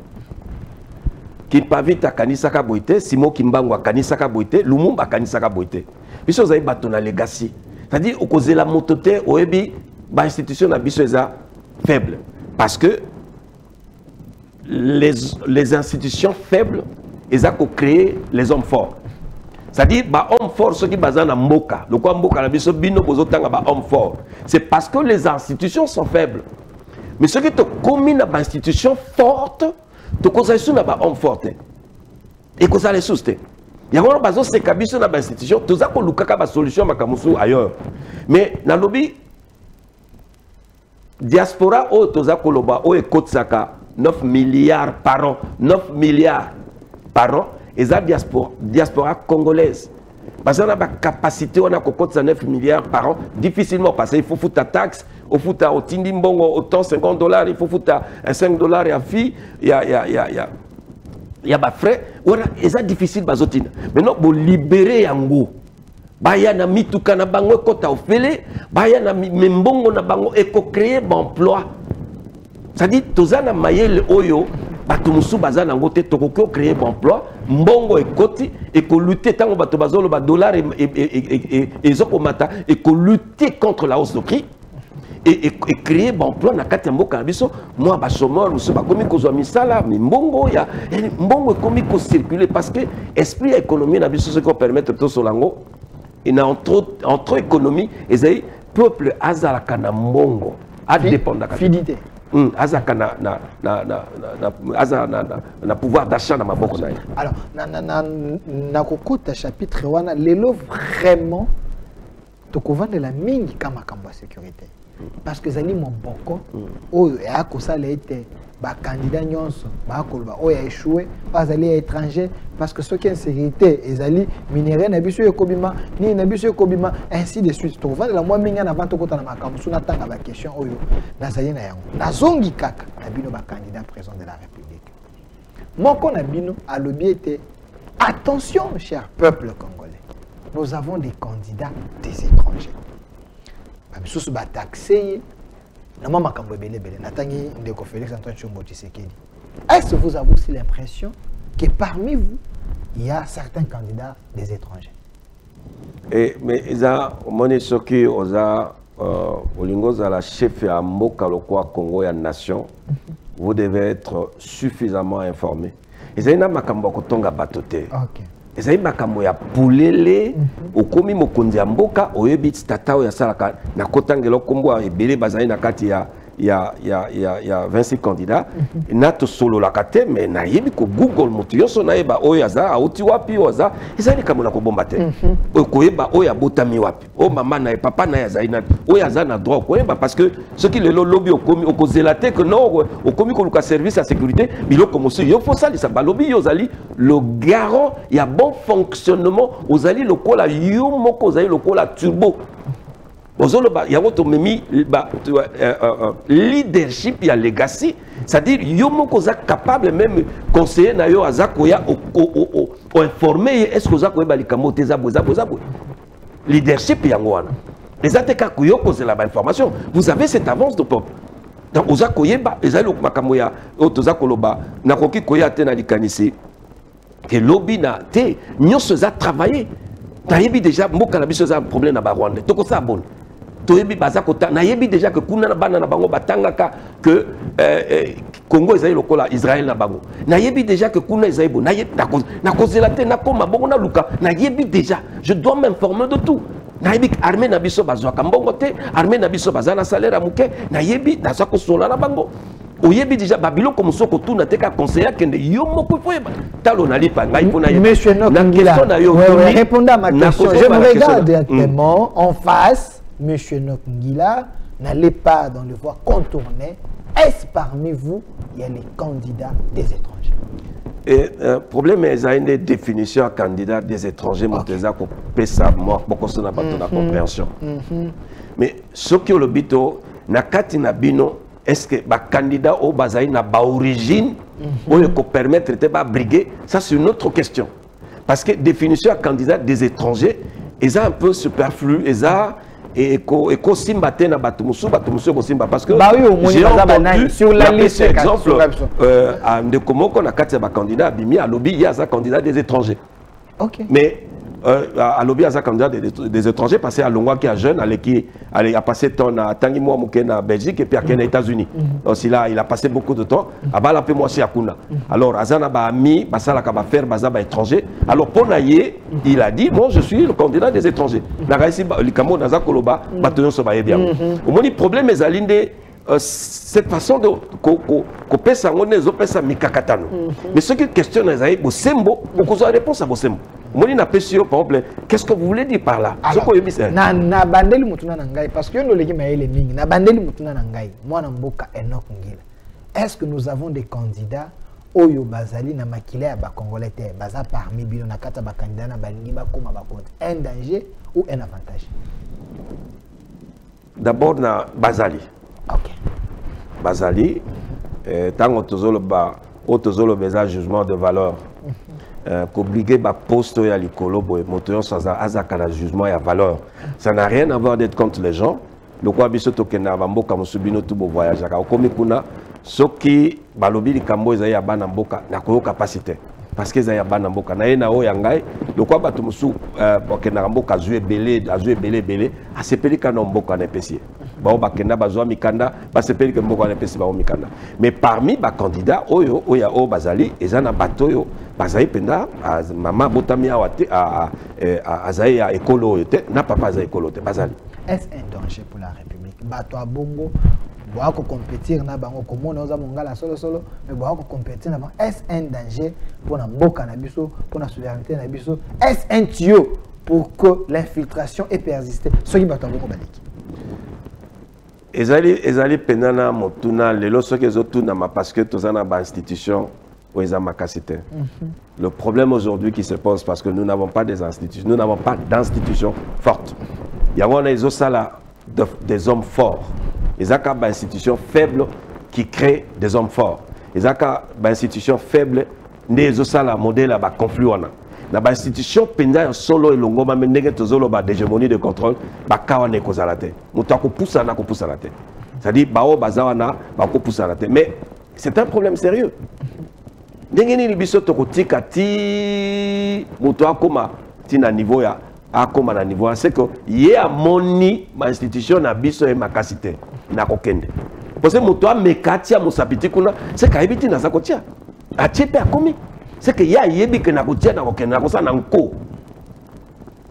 Kipavita kanisaka boite Simo Kimbangu kanisaka boite Lumumba kanisaka boite biso ezali bato na legacy c'est-à-dire okozela moto te oyebi ba institution na biso eza faible parce que les institutions faibles eza ko créer les hommes forts. C'est-à-dire ba hommes forts ceux qui basent na mboka le quoi mboka na biso bino bozotanga ba hommes forts c'est parce que les institutions sont faibles. Mais ce qui te commune dans l'institution forte, tu causes sur la homme forte. Et cause les soustes. Il y a un bazo c'est kabiso dans l'institution, tu as qu'on lukaka ba solution makamusu ailleurs. Mais dans le lobby diaspora o toza koloba o ekotsaka 9 milliards par an, 9 milliards par an et ça diaspora congolaise. Parce qu'on a la capacité, on a 9 milliards par an, difficilement parce qu'il faut foutre ta taxe, il faut foutre au Tindimbongo, autant $50, il faut foutre à $5 à fille, il y a des frais, et c'est difficile. Maintenant, pour libérer Yango, il na mituka na bango kota ofele, il na membongo na bango eko créer emploi. C'est-à-dire, tozana mayele oyo, bato musu baza na ngote tokoko créer emploi mbongo ekoti et ko lutter tango bato bazolo ba dollar et zokomata et ko lutter contre la hausse de prix et créer l'emploi dans kati mboka na biso moi ba chômeur muso ba komi kozwa misala mais mbongo ya mbongo komi ko circuler parce que esprit économie na biso ce qu'on permettre to solango et na entre économie ezai peuple azalaka na mbongo a dépendre fidélité azaka na pouvoir d'achat na maboko na. Alors na kokota chapitre wana lelo vraiment tokovanda la mingi kama kamba sécurité parce que zali mon boko oyo ya kosala ete ba candidat nyonso ba koloba oyo a échoué pas aller étranger parce que ce qui est insécurité ezali minerai na biso ekobima ni na biso ekobima ainsi de suite tokovanda la moi mingi na vente kota na makambo suna tanga ba question oyo nazali na yango nazongi kaka na bino ba candidat président de la République moko na bino alobi ete attention cher peuple congolais nous avons des candidats des étrangers. Est-ce que vous avez aussi l'impression que parmi vous, il y a certains candidats des étrangers? Mais ils ont ce qui la chef à Mboka Lokwa Congo et nation, vous devez être suffisamment informé. Ils ont un batoté. Ezali makambo ya pulele okomi mokonzi ya mboka oyebi tata oyo asalaka na kotangelo kombo ebele bazali na kati ya 26 candidats na to solo la kate mais na yebi ko Google moto yoso na yeba oyo aza auti wapi oza ezali kamona ko bomba te okoyeba oyo abotami wapi o mama na papa na yazali na oyo aza na droit okoyeba parce que ce qui le lobby okomi okozela te que non okomi ko luka service à sécurité biloko mosu yo faut ça lisa balobi yozali le garant ya bon fonctionnement ozali lokola yo moko ozali lokola turbo. Il y a votre leadership, il y a legacy, c'est-à-dire yomo koza capable même conseiller na yo azakoya o informer est-ce que zakoya balikamo teza boza leadership yangoana les ateka koyo cause la information vous avez cette avance de peuple donc ozakoye ba ezali makambo ya otozakoloba na koki koya te na likanisi que lobby na te nyonso za travailler tayebi déjà mboka na biso za problème na ba Rwanda toko sa bonne toyebi bazakota na yebi déjà que kuna bana na bango batangaka que Congo ezali lokola Israël na bango na yebi déjà que kuna ezali bo na yebi na kozela te na koma bongo na luka na yebi déjà je dois m'informer de tout na yebi armée na biso bazwaka mbongo te armée na biso bazana salaire muke na yebi nazwa ko sola na bango oyebi déjà babilo comme soko tuna te ka conseiller kende yo moko foyeba talo na lipa ngai pona monsieur Nokingila répondez à ma question je me regarde directement en face. Monsieur Nokingila, n'allez pas dans le voie contournée. Est-ce parmi vous, il y a les candidats des étrangers? Et le problème est une définition à candidat des étrangers, okay. Moi, pour n'a pas de compréhension. Mais ce qui est le bito, na katina bino, est-ce que le candidat au bazaï n'a pas origine, ou il peut permettre de briguer? Ça, c'est une autre question. Parce que définition à candidat des étrangers, ils ont un peu superflu, ils ont et simba te na batumusu simba parce que j'ai entendu sur la liste exemple de comment qu'on a quatre candidats bimi à lobby il y a un candidat des étrangers. OK. Mais à lobby il y a un candidat des étrangers parce que à Longwa qui est jeune a passé temps à Tangi moi na Belgique et puis à Kenya États-Unis. Donc là il a passé beaucoup de temps à bala pe moi chez Akuna. Alors azana ba ami basala ka ba faire bazaba étranger. Alors Ponaye il a dit bon je suis le candidat des étrangers. Na raisi likamo na zakoloba batoyon so ba yebia. Au moins le problème est alinde cette façon de kopesa ngone zo pesa mikakatano. Mais ce qui questionne les bosembo okozo réponse à bosembo. Moni na pesio par exemple qu'est-ce que vous voulez dire par là? Na bandeli mutuna na ngai parce que yo leki maele mingi na bandeli mutuna na ngai mwana mboka Enoch Ngila. Est-ce que nous avons des candidats oyo bazali na makile ya ba congolais te baza parmi bino na kata ba candidat na balingi ba koma ba compte un danger ou un avantage? D'abord na Bazali. OK. Bazali tango tozoloba beza jugement de valeur. Qu'obliger ba poste ya likolo boy motoyo saza azaka na jugement ya valeur. Ça n'a rien à voir d'être contre les gens. Le quoi biso tokena ba mboka musubino tu bo voyage ka komi kuna soki balobi likambo eza ya bana mboka na koyo capacité parce que eza ya bana mboka na yena o ya ngai le quoi batu musu bokena mboka azue belé a sepeli kana mboka na pesier. bao bakenda bazwa mikanda basepeli ke mboko na pesi bao mikanda. Mais parmi ba candidats oyo oya o bazali ezana batoyo bazali penda mama botamia wate azali ya ekolo yote na papa azali ekolo te bazali. Est-ce un danger pour la République? Bato a bongo boa ko compétir na bango komona oza mongala solo solo mais boa ko compétir na bango. Est-ce un danger pour na mboka na biso, pour na souveraineté na biso? Est-ce un tuyau pour que l'infiltration ait persisté? Soki bato bongo baliki. Ezali penana motuna lelo soki ezotuna ma parce que tozana ba institution ou eza makasite. Le problème aujourd'hui qui se pose parce que nous n'avons pas des institutions, nous n'avons pas d'institutions fortes. Yango na ezosala des hommes forts. Ezaka ba institution faible qui crée des hommes forts. Ezaka ba institution faible ne ezosala modèle ba conflit wana. Na ba institution penza solo elongo ba ndenge tozolo ba hégémonie de contrôle ba kawane kozala te. Mutu akopousa na kopousa la te. C'est-à-dire bao bazawana ba kopousa la te. Mais c'est un problème sérieux. Ndenge ni biso tokotika ti mutu akoma ti na niveau ya akoma na niveau c'est que ye amoni ma institution na biso e makasite na kokende. Parce que mutu amekatia musapiti kuna c'est kaibiti na sakotia. Achepe akomi. C'est que ya yebi que na kotia na kokende na kosa na nko.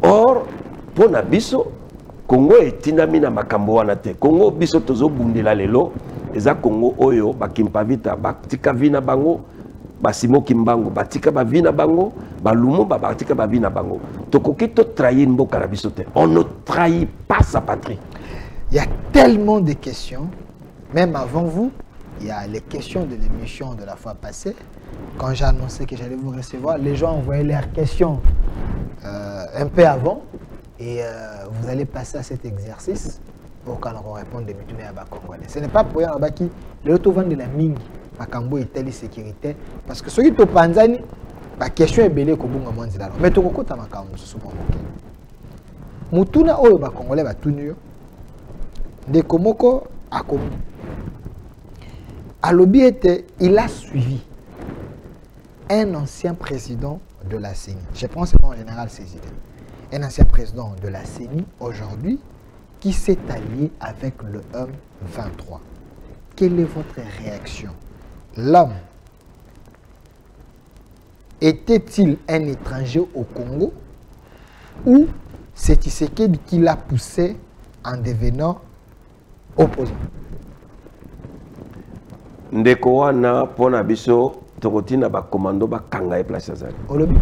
Or pour na biso Congo etinami na makambo wana te. Congo biso tozo bundela lelo eza Congo oyo bakimpa vita batika vina bango basimo kimbango batika ba vina bango balumo batika ba vina bango. Tokoki to trahir mboka na biso te. On ne trahit pas sa patrie. Il y a tellement de questions. Même avant vous, il y a les questions de l'émission de la fois passée. Quand j'ai annoncé que j'allais vous recevoir, les gens envoyaient leurs questions un peu avant. Et vous allez passer à cet exercice pour qu'on réponde des mutuelles à Congolais. Ce n'est pas pour rien qui le retour de la mine, à Cambo et telle sécurité. Parce que ceux qui sont Panzani, la question est belle comme un monde. Mais tout le monde a Makambo, ce sont Mutuna Oyo Congolais va tout nu. De Komoko à Komo. À l'objet était, il a suivi un ancien président de la CENI. Je pense que c'est mon général Cézidé. Un ancien président de la CENI aujourd'hui qui s'est allié avec le M23. Quelle est votre réaction? L'homme était-il un étranger au Congo ou c'est Tshisekedi qui l'a poussé en devenant opposant? Ndeko wana pona biso tokotina ba commando ba kanga e place azali. Olobi.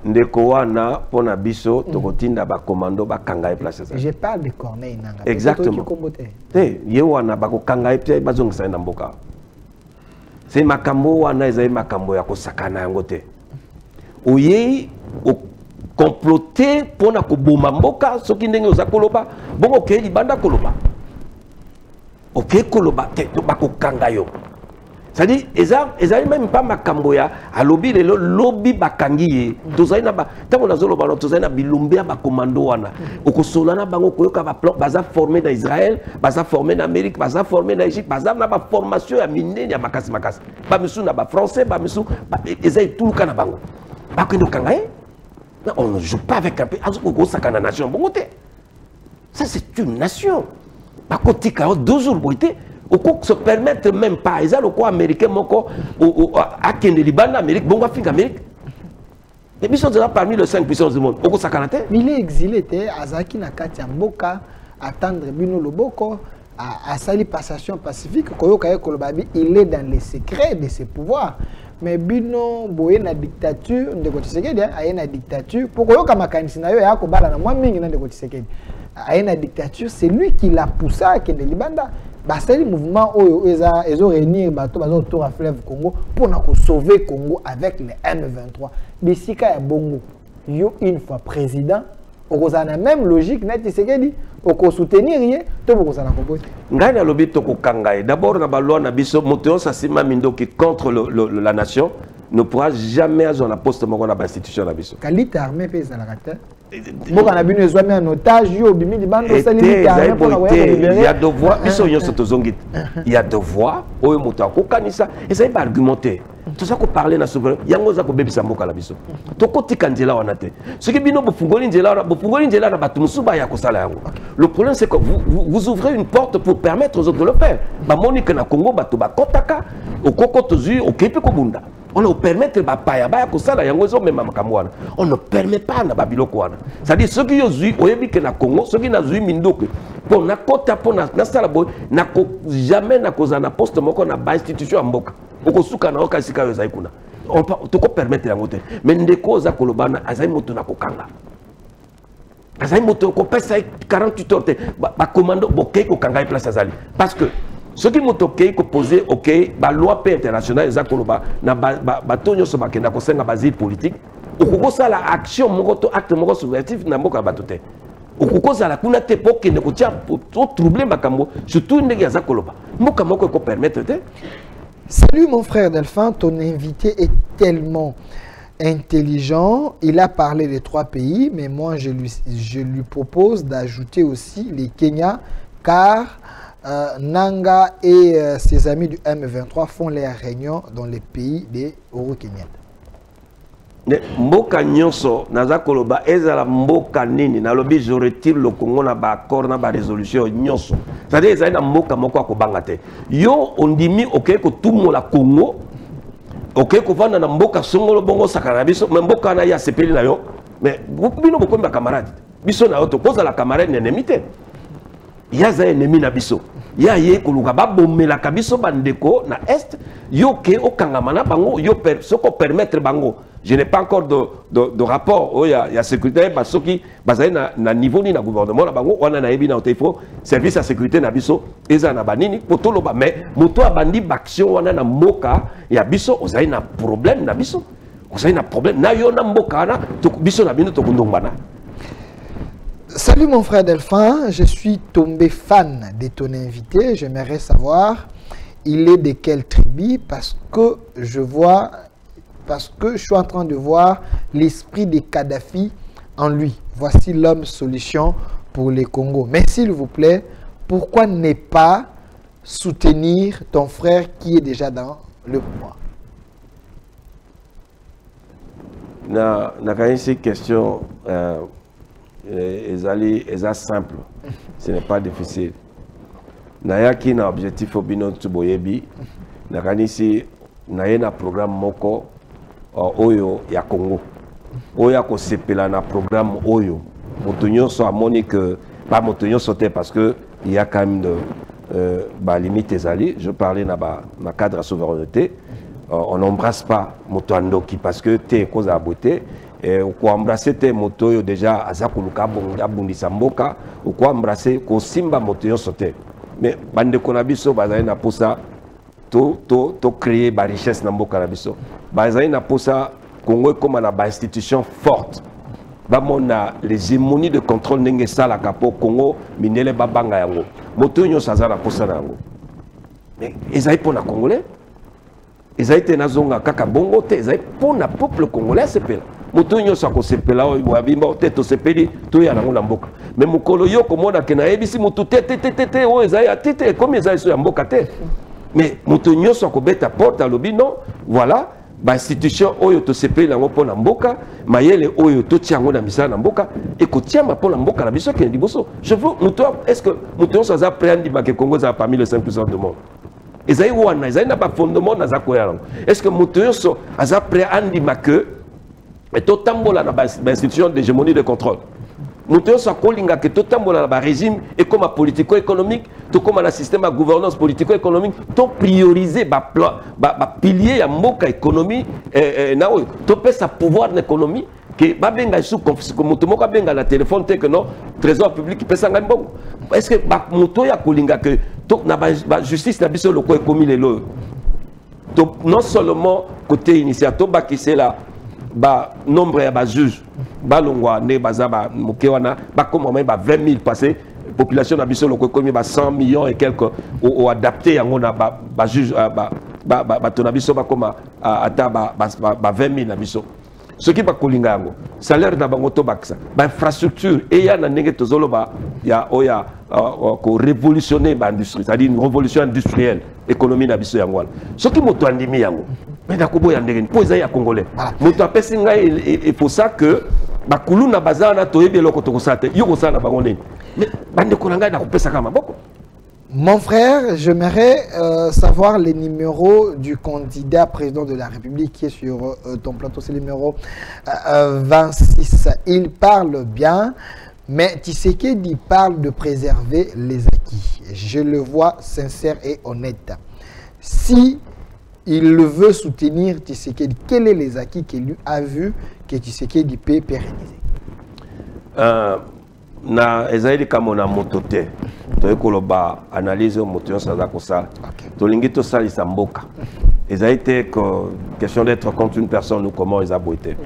Ndeko wana pona biso tokotina ba commando ba kanga e place azali. Je parle de Corneille Nanga. Exactement. Te ye wana ba ko kanga e pia bazongisa na mboka. C'est makambo wana ezali makambo ya kosakana yango te. Oye o comploter pona ko boma mboka soki ndenge oza koloba bongo ke libanda koloba. Ok koloba te to ba ko kanga yo. C'est-à-dire, ils n'ont même pas ma camboya, à lobby, le lobby bakangi, tous na ba, tant qu'on a zolo ballon, tous na bilumbia ba commando wana, au solana bango koyoka ba plan, baza formé dans Israël, baza formé dans Amérique, baza formé dans Égypte, baza na ba formation ya mine ya makasi, ba misu na ba français, ba misu, ils ont tout le cas na bango, ba kendo kangaye, on ne joue pas avec un pays, azuko sakana nation bongote, ça c'est une nation, ba koti kao 2 jours boité. Au coup se permettre même pas, ils ont le quoi américain, moko, à Kende Liban, Amérique, bon, Afrique, Amérique. Mais ils sont déjà parmi les 5 puissances du monde. Au coup, ça canate. Il est exilé, Azaki Nakatia Mboka, attendre Bino Loboko, à Sali Passation Pacifique, Koyoka Kolobabi, il est dans les secrets de ses pouvoirs. Mais Bino, Boye, na dictature, de Kotisekedi, a na dictature, pour Koyoka Makanisinayo, et Akobala, na moi, Ming, de Kotisekedi. A na dictature, c'est lui qui l'a poussé à Kende Libanda. C'est le mouvement où ils ont réuni autour du fleuve Congo pour sauver le Congo avec les M23. D'ici qu'il y a Bongo, une fois président, on a la même logique, on peut soutenir rien, tout le monde a compris. D'abord, contre la nation ne pourra jamais avoir un poste dans l'institution. Qualité armée fait ça la caractère. Il y a otage, il y a devoir, il y a devoir, et ça va argumenter. Tout ça qu'on parlait na souveraineté, yango za ko bebisa mboka la biso. To kotika nzela wana te. Ce qui bino bofungoli nzela na batu musuba ya kosala yango. Le problème c'est que vous ouvrez une porte pour permettre aux autres de le faire. Ba monique na Congo batu ba kotaka, okoko tozu okepe ko bunda. On ne permet pas on ne permet pas na babiloko wana. C'est-à-dire ceux qui ont eu oyebike na Congo, ceux qui n'ont eu mindoke pour na kota pour na sala boy na jamais na koza na poste moko na ba institution mboka. Oko suka na oka sika yo zaikuna. On peut te permettre yango te. Mais ndeko za kolobana azai moto na kokanga. Azai moto ko pesa 48 heures te ba commando bokei ko kanga place azali parce que ce qui m'a posé, ok, la loi internationale, na tonyo so bakenda ko senga basile politique, okuko sala action moko acte moko subversif na mboka batote. Okuko sala kuna te poke ne ko tia troubler makambo, surtout ndenge za koloba. Mboka moko ko permettre te. Salut mon frère Delphin, ton invité est tellement intelligent. Il a parlé des 3 pays, mais moi je lui propose d'ajouter aussi les Kenya, car Nanga et ses amis du M23 font leurs réunions dans les pays des Oro-Kenyans. Mboka nyonso naza koloba ezala mboka nini nalobi je retire le Congo na ba accord na ba résolution nyonso. C'est-à-dire ezala na mboka moko akobanga te. Yo ondimi ok ko tumo la Congo. Ok ko vanda na mboka songolo bongo sakana biso mais mboka na ya sepeli na yo. Mais bino boko ba camarade. Biso na yo to poza la camarade ennemi te. Yaza ennemi na biso. Ya ye koluka ba bomela kabiso bandeko na est yo ke okangamana bango yo soko permettre bango. Je n'ai pas encore de rapport. Oh, il y a sécurité, parce que na niveau ni na gouvernement, na bango, on a na ebi na otefo, service à sécurité na biso, eza na banini, poto loba, mais moto abandi baction wana na moka, ya biso, ozaï na problème na biso, ozaï na problème, na yo na moka na, biso na bino tokundombana. Salut mon frère Delphin, je suis tombé fan de ton invité, j'aimerais savoir, il est de quelle tribu, parce que je suis en train de voir l'esprit de Kadhafi en lui. Voici l'homme solution pour les Congo. Mais s'il vous plaît, pourquoi ne pas soutenir ton frère qui est déjà dans le pouvoir? Quand une question est simple, ce n'est pas difficile. Naya qui n'a objectif au binon tuboyebi, nakanisi naye na programme moko oyo ya Congo. Oya ko sepela na programme oyo. Motonyo so amoni que pas motonyo sauter parce que il y a quand même de limite ezali. Je parlais na cadre à souveraineté. On n'embrasse pas motoando qui parce que t'es cause à beauté. Et ko embrasser te motoyo déjà azakuluka bonga bundisa mboka ou ko embrasser ko simba motoyo sauter. Mais bande konabiso bazali na posa to créer ba richesse na mboka na biso. Bazali na posa Congo comme na ba institution forte. Ba mona les hémonies de contrôle ndenge sala kapo Congo minele babanga yango. Moto nyo sazana posa na yango. Mais ezali pona congolais. Ezali te nazonga kaka bongo te ezali pona peuple congolais sepela. Moto nyo sa ko sepela o wabimba te to sepeli to ya na mboka. Mais mukolo yo komona ke na ebisi mutu te o ezali atete comme ezali so ya mboka te. Mais moto nyo sa ko beta porte à lobino voilà. Ba institution oyo to sepeli lango pona mboka mayele oyo to tiango na misala na mboka et ko tiamba pona mboka na biso ke liboso. Je veux muto est-ce que muto so za prendre ba ke Congo za parmi les 5% du monde. Ezai wana ezai na ba fondement na za ko ya. Est-ce que muto so za prendre andi ma que et to tambola na ba institution d'hégémonie de contrôle. Muto so kolinga ke to tambola na ba régime et comme politico-économique tout comme un système de gouvernance politico-économique, tout prioriser ba pilier ya mboka économie na o to pesa pouvoir d'économie que ba benga sous confisque moto moko benga la téléphone te que non trésor public pesa ngambongo. Est-ce que ba moto ya kolinga que to na ba justice na biso loko ekomi lelo to non seulement côté initiateur ba qui c'est là ba nombre ya ba juge ba longwa ne baza ba mokewana ba comme ba 20 000 passé population na biso loko komi ba 100 millions et quelques au adapté yango na ba juge ba to na biso ba koma ata ba 20 000 na biso ce qui ba kolinga yango salaire na bango to baksa ba infrastructure et ya na ndenge tozolo ba ya oya ko révolutionner ba industrie c'est-à-dire une révolution industrielle économie na biso yango ce qui moto andimi yango Mais d'accord, il faut que Congolais. Moto apesi ngai il faut ça que bakulu na bazar na toyebi eloko tokosate yoko sana bangoneni. Mais bande kolanga na kopesa kama boko. Mon frère, j'aimerais savoir les numéros du candidat président de la République qui est sur ton plateau. C'est le numéro 26. Il parle bien, mais Tshisekedi parle de préserver les acquis. Je le vois sincère et honnête. Si il veut soutenir Tshisekedi, quels sont les acquis qu'il lui a vu que Tshisekedi peut pérenniser? Na ezaïli kamona motote to ekoloba analyse moto saza ko sala to lingi to sali samboka ezaïté question d'être contre une personne ou comment ils aboité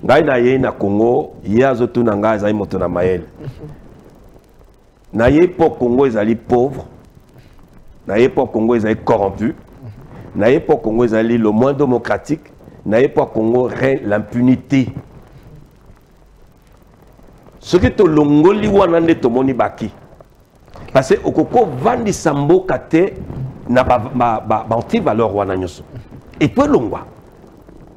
ngai na ye na Congo yazo tu na ngai ezai moto na mayele na ye pour Congo ezali pauvre na ye pour Congo ezali corrompu na ye pour Congo ezali le moins démocratique na ye pour Congo règne l'impunité. Ce qui est le longoli wanande to moni baki parce que okoko vandi sambo kate na ba anti valeur wana nyoso et puis longwa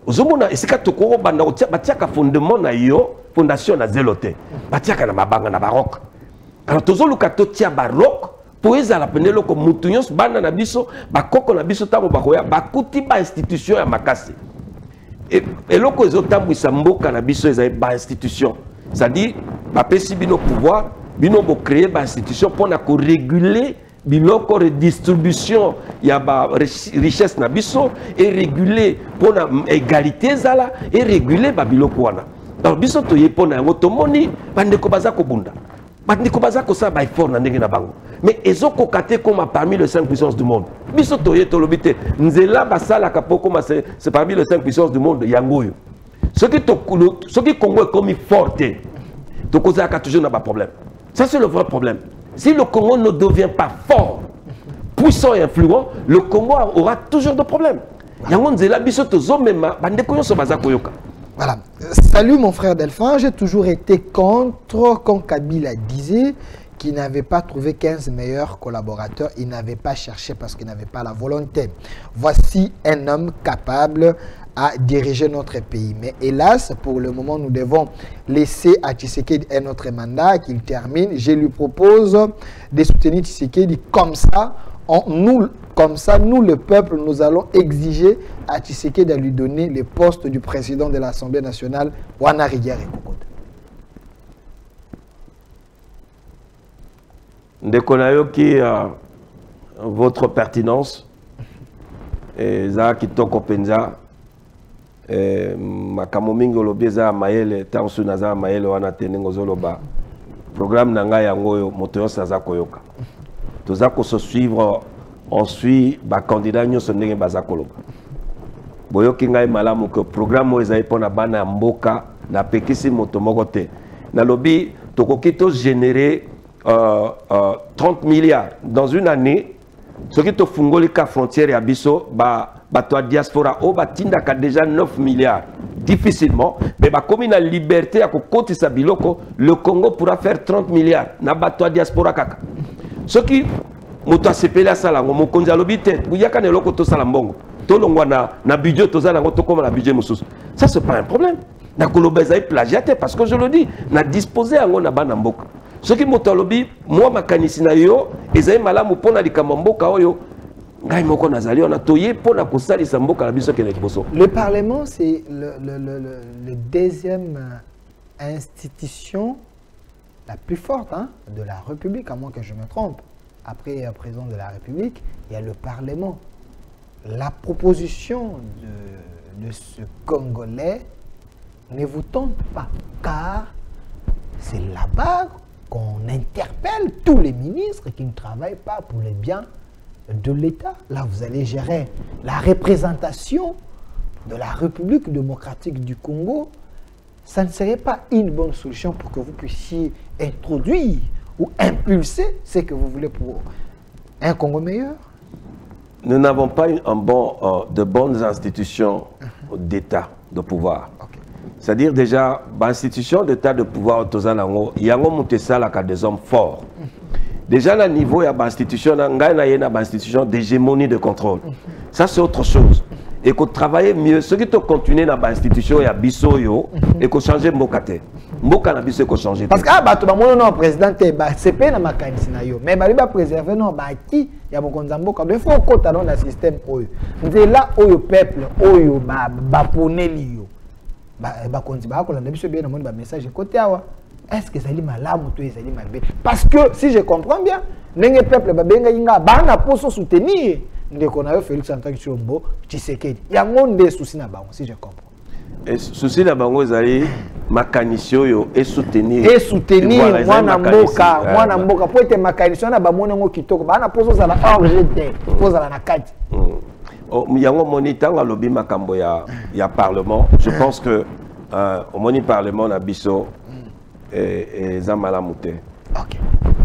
ozomona esika tokoro banda otia batiaka fondement na yo fondation na zelote batiaka na mabanga na baroque alors tozoluka to tia baroque pour ezala penelo ko mutu nyos banda na biso bakoko na biso tango bakoya bakuti ba institution ya makasi et eloko ezotambwisa mboka na biso ezali ba institution. C'est-à-dire, bapesi bino pouvoir, bino bo créer ba institution pour na ko réguler biloko redistribution ya ba richesse na biso et réguler pour na égalité zala et réguler ba biloko wana. Alors biso to ye pona yango to moni bande ko baza ko bunda. Bande ko baza ko sa ba effort na ndenge na bango. Mais ezoko kate comme parmi les 5 puissances du monde. Biso to ye to lobité nzela basala kapoko c'est parmi les 5 puissances du monde yangoyo. Ce qui Congo est comme fort, le Congo a toujours un problème. Ça, c'est le vrai problème. Si le Congo ne devient pas fort, puissant et influent, le Congo aura toujours des problèmes. Voilà. Salut mon frère Delphin. J'ai toujours été contre, comme Kabila disait, qu'il n'avait pas trouvé 15 meilleurs collaborateurs. Il n'avait pas cherché parce qu'il n'avait pas la volonté. Voici un homme capable à diriger notre pays. Mais hélas, pour le moment, nous devons laisser à Tshisekedi un autre mandat qu'il termine. Je lui propose de soutenir Tshisekedi comme ça. Nous, le peuple, nous allons exiger à Tshisekedi de lui donner le poste du président de l'Assemblée nationale, Wana Rivière et Kokoda. Ndekonayoki, votre pertinence, et Zaki Toko Penza, makamomingo lobieza mayele tansu naza mayele wana tenengo zoloba programme nanga yango moto yo saza koyoka toza ko se suivre on suit ba candidat nyoso ndenge baza koloba boyoki ngai malamu que programme o ezai pona bana mboka na pekisi moto moko te na lobi tokoki to générer 30 milliards dans une année ce qui te fungoli ka frontière ya biso toi diaspora o batinda ka déjà 9 milliards difficilement mais comme une liberté à côté sa biloko le Congo pourra faire 30 milliards na toi diaspora kaka ce qui moto asepela sala ngo mokonzi alobi te buyaka ne loko to sala mbongo to longwa na budget to zala ngo to comme na budget mususu ça c'est pas un problème na kolobeza et plagiaté parce que je le dis na disposer ngo na bana mboka ce qui moto alobi moi makanisi na yo ezai malamu pona likambo mboka oyo. Le Parlement, c'est le deuxième institution la plus forte de la République, à moins que je me trompe. Après le président de la République, il y a le Parlement. La proposition de ce Congolais ne vous tente pas, car c'est là-bas qu'on interpelle tous les ministres qui ne travaillent pas pour le bien de l'État. Là, vous allez gérer la représentation de la République démocratique du Congo. Ça ne serait pas une bonne solution pour que vous puissiez introduire ou impulser ce que vous voulez pour un Congo meilleur? Nous n'avons pas de bonnes institutions d'État, de pouvoir. Okay. C'est-à-dire déjà, l'institution d'État de pouvoir, il y a des hommes forts. Déjà, à niveau, il y a une institution d'hégémonie de contrôle. Ça, c'est autre chose. et qu'on travaille mieux. Ceux qui ont continué dans l'institution, il y a Bissoyo, et qu'on change Mbokate. Mboka na biso qu'on change. Parce que bah tu vas non président c'est pas na makanisi na yo mais bah il va préserver non bah qui il y a beaucoup d'amboka il faut qu'on dans le système oyo. C'est là où le peuple oyo bah poner liyo. Bah konti ba ko la biso bien na monde ba message côté awa. Est-ce que ça li malamu to ça li malbe? Parce que si je comprends bien, n'enge peuple ba benga yinga ba na poso soutenir ndeko na yo Félix Antoine Tshilombo Tshisekedi. Yango nde souci na bango si je comprends. Et souci na bango ezali makanisio yo et soutenir mwana mboka po ete makanisio na bamona ngo kitoko bana poso za la RGT poso za na kati yango moni tanga lobi makambo ya parlement. Je pense que au moni parlement na biso et za malamu te. OK.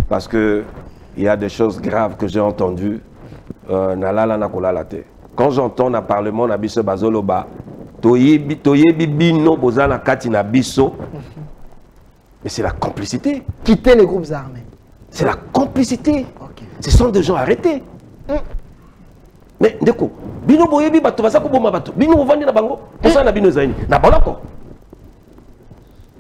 Parce que il y a des choses graves que j'ai entendues na lala na kolala te. Quand j'entends na parlement na biso bazoloba toyebi bino bozana kati na biso. Mais c'est la complicité. Quitter les groupes armés. C'est la complicité. Okay. Ce sont des gens arrêtés. Mais ndeko, bino boyebi bato basako boma bato. Bino ovandi na bango, osana bino zaini. Na balako.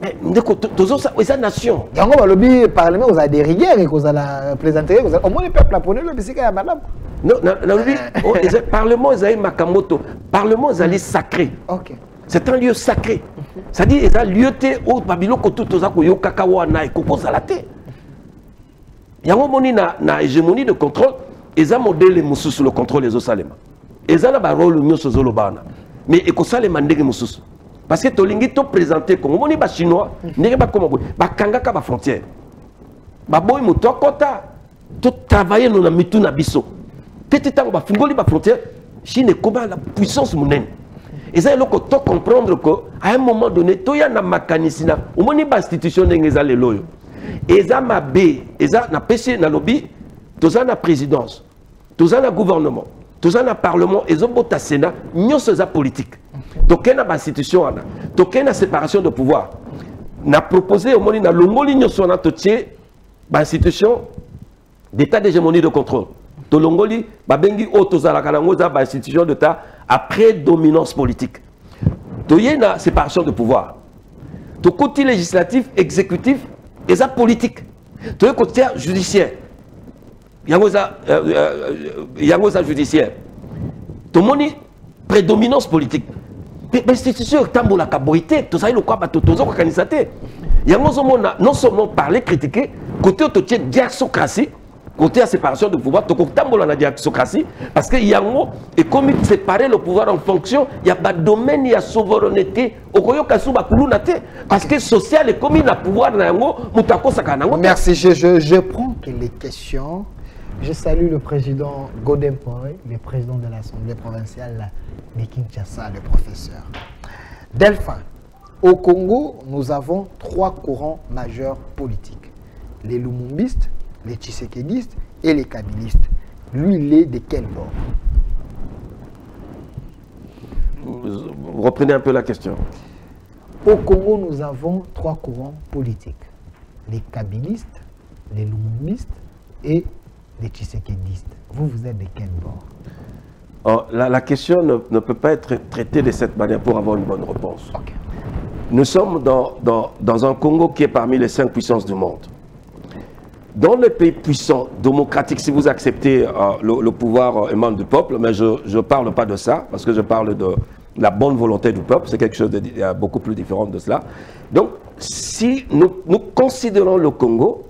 Mais ndeko tozo ça esa nation. Yango ba lobi parlement vous a des rigueurs et vous a la plaisanterie, vous a au moins le peuple japonais le bisika ya madame. Non, na lobi parlement ezali makamoto. Parlement ezali sacré. OK. C'est un lieu sacré. C'est-à-dire, il y a un lieu au Babylone que tout le monde a fait la terre. Il y a un moment na hégémonie de contrôle, il y a un modèle sur le contrôle des Osalema. Il y a un rôle sur le Zolobana. Mais il y a un modèle sur parce que tu as présenté comme on chinois, il y a un frontière. Tu travailles dans la mitu na biso. Tu as la frontière. Chine est comme la puissance monnaie. Et ça, il faut comprendre qu'à un moment donné, il y a un mécanisme, il y a une institution qui est là. Et ça, na péché, na lobby, tout ça, na présidence, tout ça, na gouvernement, tout ça, na parlement, et ça, na Sénat, nous sommes politique. Donc, il y a une institution, donc il y a une séparation de pouvoir. On a proposé au moment où l'ongoli nous sommes en institution d'état d'hégémonie de contrôle. To l'ongoli, babengi otoza la kanangoza ba institution d'état après dominance politique. Tu y a une séparation de pouvoir. Tu côté législatif, exécutif et ça politique. Tu as côté judiciaire. Il y a judiciaire. Tu as une prédominance politique. L'institution est en caboité. Tu sais le quoi tu as organisé. Il y a non seulement parler, critiquer, côté tu as diaxocratie. Côté la séparation de pouvoir, tu as la diaxocratie, parce qu'il y a un et comme séparer le pouvoir en fonction, il y a un domaine, il y a souveraineté, parce que social et comme il y a pouvoir, merci, je prends les questions. Je salue le président Godem Poy, le président de l'Assemblée provinciale de Kinshasa, le professeur. Delphin, au Congo, nous avons 3 courants majeurs politiques. Les lumumbistes, les tshisekédistes et les kabylistes. Lui, il est de quel bord? Vous reprenez un peu la question. Au Congo, nous avons 3 courants politiques. Les kabylistes, les lumumbistes et les tshisekédistes. Vous êtes de quel bord? Oh, la question ne peut pas être traitée de cette manière pour avoir une bonne réponse. Okay. Nous sommes dans un Congo qui est parmi les 5 puissances du monde. Dans les pays puissants, démocratiques, si vous acceptez le pouvoir émanant du peuple, mais je ne parle pas de ça, parce que je parle de la bonne volonté du peuple, c'est quelque chose de beaucoup plus différent de cela. Donc, si nous considérons le Congo,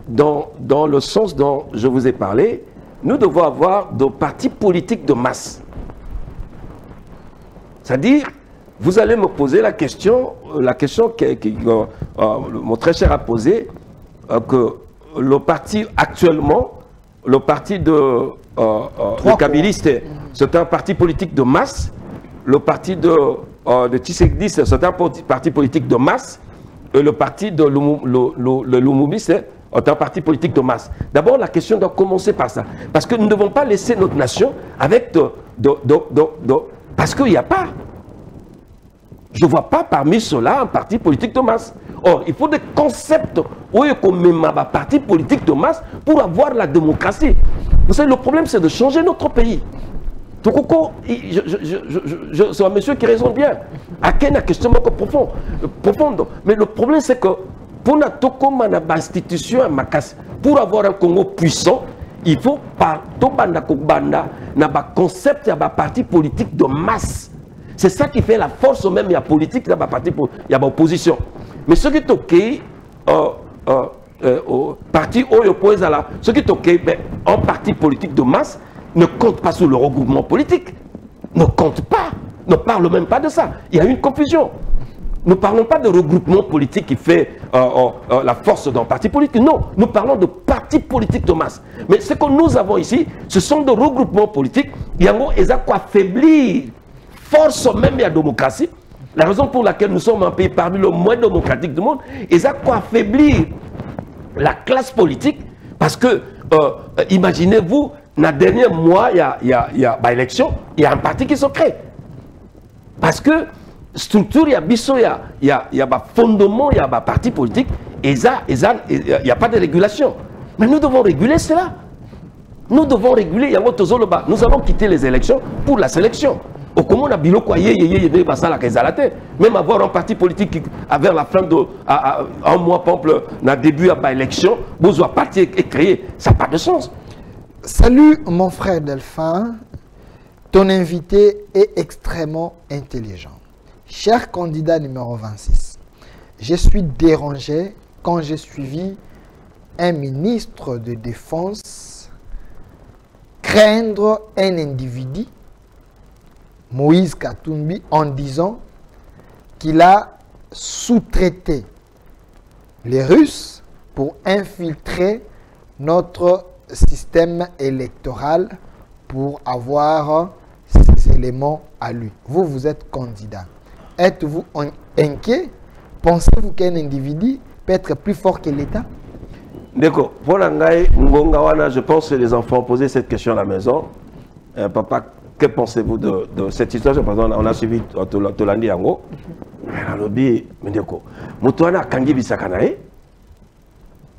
dans le sens dont je vous ai parlé, nous devons avoir des partis politiques de masse. C'est-à-dire, vous allez me poser la question que mon très cher a posée, que le parti actuellement, le parti de kabylistes, c'est un parti politique de masse. Le parti de tshisekédistes, c'est un parti politique de masse. Et le parti de lumumbiste est un parti politique de masse. D'abord, la question doit commencer par ça. Parce que nous ne devons pas laisser notre nation avec parce qu'il n'y a pas. Je ne vois pas parmi ceux-là un parti politique de masse. Or, il faut des concepts où il y a un parti politique de masse pour avoir la démocratie. Vous savez, le problème, c'est de changer notre pays. Tokoko, c'est un monsieur qui raisonne bien. À quelle question profonde. Mais le problème, c'est que pour avoir un Congo puissant, il faut par un concept, un parti politique de masse. C'est ça qui fait la force même, il y a politique, il y a parti, il y a opposition. Mais ce qui est OK, parti opposé à la, ce qui est OK, un parti politique de masse ne compte pas sur le regroupement politique. Ne compte pas. Ne parle même pas de ça. Il y a une confusion. Nous ne parlons pas de regroupement politique qui fait la force d'un parti politique. Non, nous parlons de partis politiques de masse. Mais ce que nous avons ici, ce sont des regroupements politiques. Il y a quoi affaiblir force même de la démocratie. La raison pour laquelle nous sommes un pays parmi les moins démocratiques du monde, ils ont quoi affaiblir la classe politique. Parce que, imaginez-vous, dans le dernier mois, il y a élection, il y a un parti qui se crée. Parce que structure, il y a fondement, il y a parti politique, et il n'y a pas de régulation. Mais nous devons réguler cela. Nous devons réguler. Nous allons quitter les élections pour la sélection. Au comment on a même avoir un parti politique qui, vers la fin de un mois, par exemple, dans le début de l'élection, besoin de parti est créé, ça n'a pas de sens. Salut mon frère Delphin, ton invité est extrêmement intelligent. Cher candidat numéro 26, je suis dérangé quand j'ai suivi un ministre de Défense craindre un individu, Moïse Katumbi, en disant qu'il a sous-traité les Russes pour infiltrer notre système électoral pour avoir ces éléments à lui. Vous, vous êtes candidat. Êtes-vous inquiet? Pensez-vous qu'un individu peut être plus fort que l'État? D'accord. Je pense que les enfants posaient cette question à la maison. Papa, que pensez-vous de cette situation? Par exemple, on a suivi Tolandi Yango.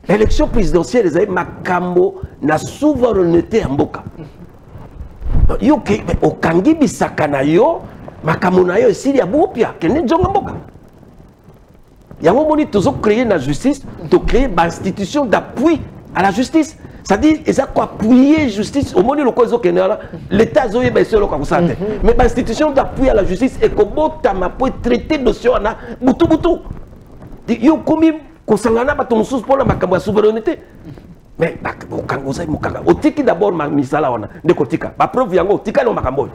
L'élection présidentielle, les makambo na souveraineté en boka. Yo ke okangi bisaka na yo makambo na yo esili ya bopia kene jonga mboka. Yango moni tozo créer la justice, to créer une institution d'appui à la justice. C'est-à-dire ils ont appuyer justice au moni loko zo kenela l'état zo yeba solo ka kusate. Mais institution d'appui à la justice et ko botama po traiter dossier na butu butu. Yo komi kosangana bato mususu pona makambo ya souveraineté. Mais otiki d'abord misala wana ndeko tika ba preuve yango tika no makambo.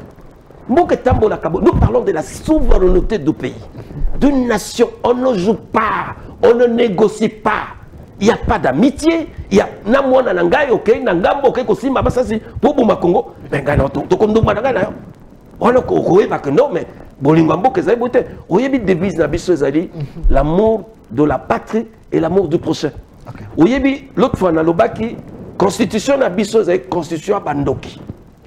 Mboke tambola kabo, nous parlons de la souveraineté du pays, d'une nation. On ne joue pas, on ne négocie pas. Il n'y a pas d'amitié. Il y a namwana nangai ok nangambo ok kosimba basasi pour buma Congo. Mais ngana to konduma ngana. On ne kokoe pas que non mais bolingwa ke zaïbote. Oyebi devise na biso ezali l'amour de la patrie et l'amour du prochain. Oyebi l'autre fois na lobaki constitution na biso ezali constitution bandoki.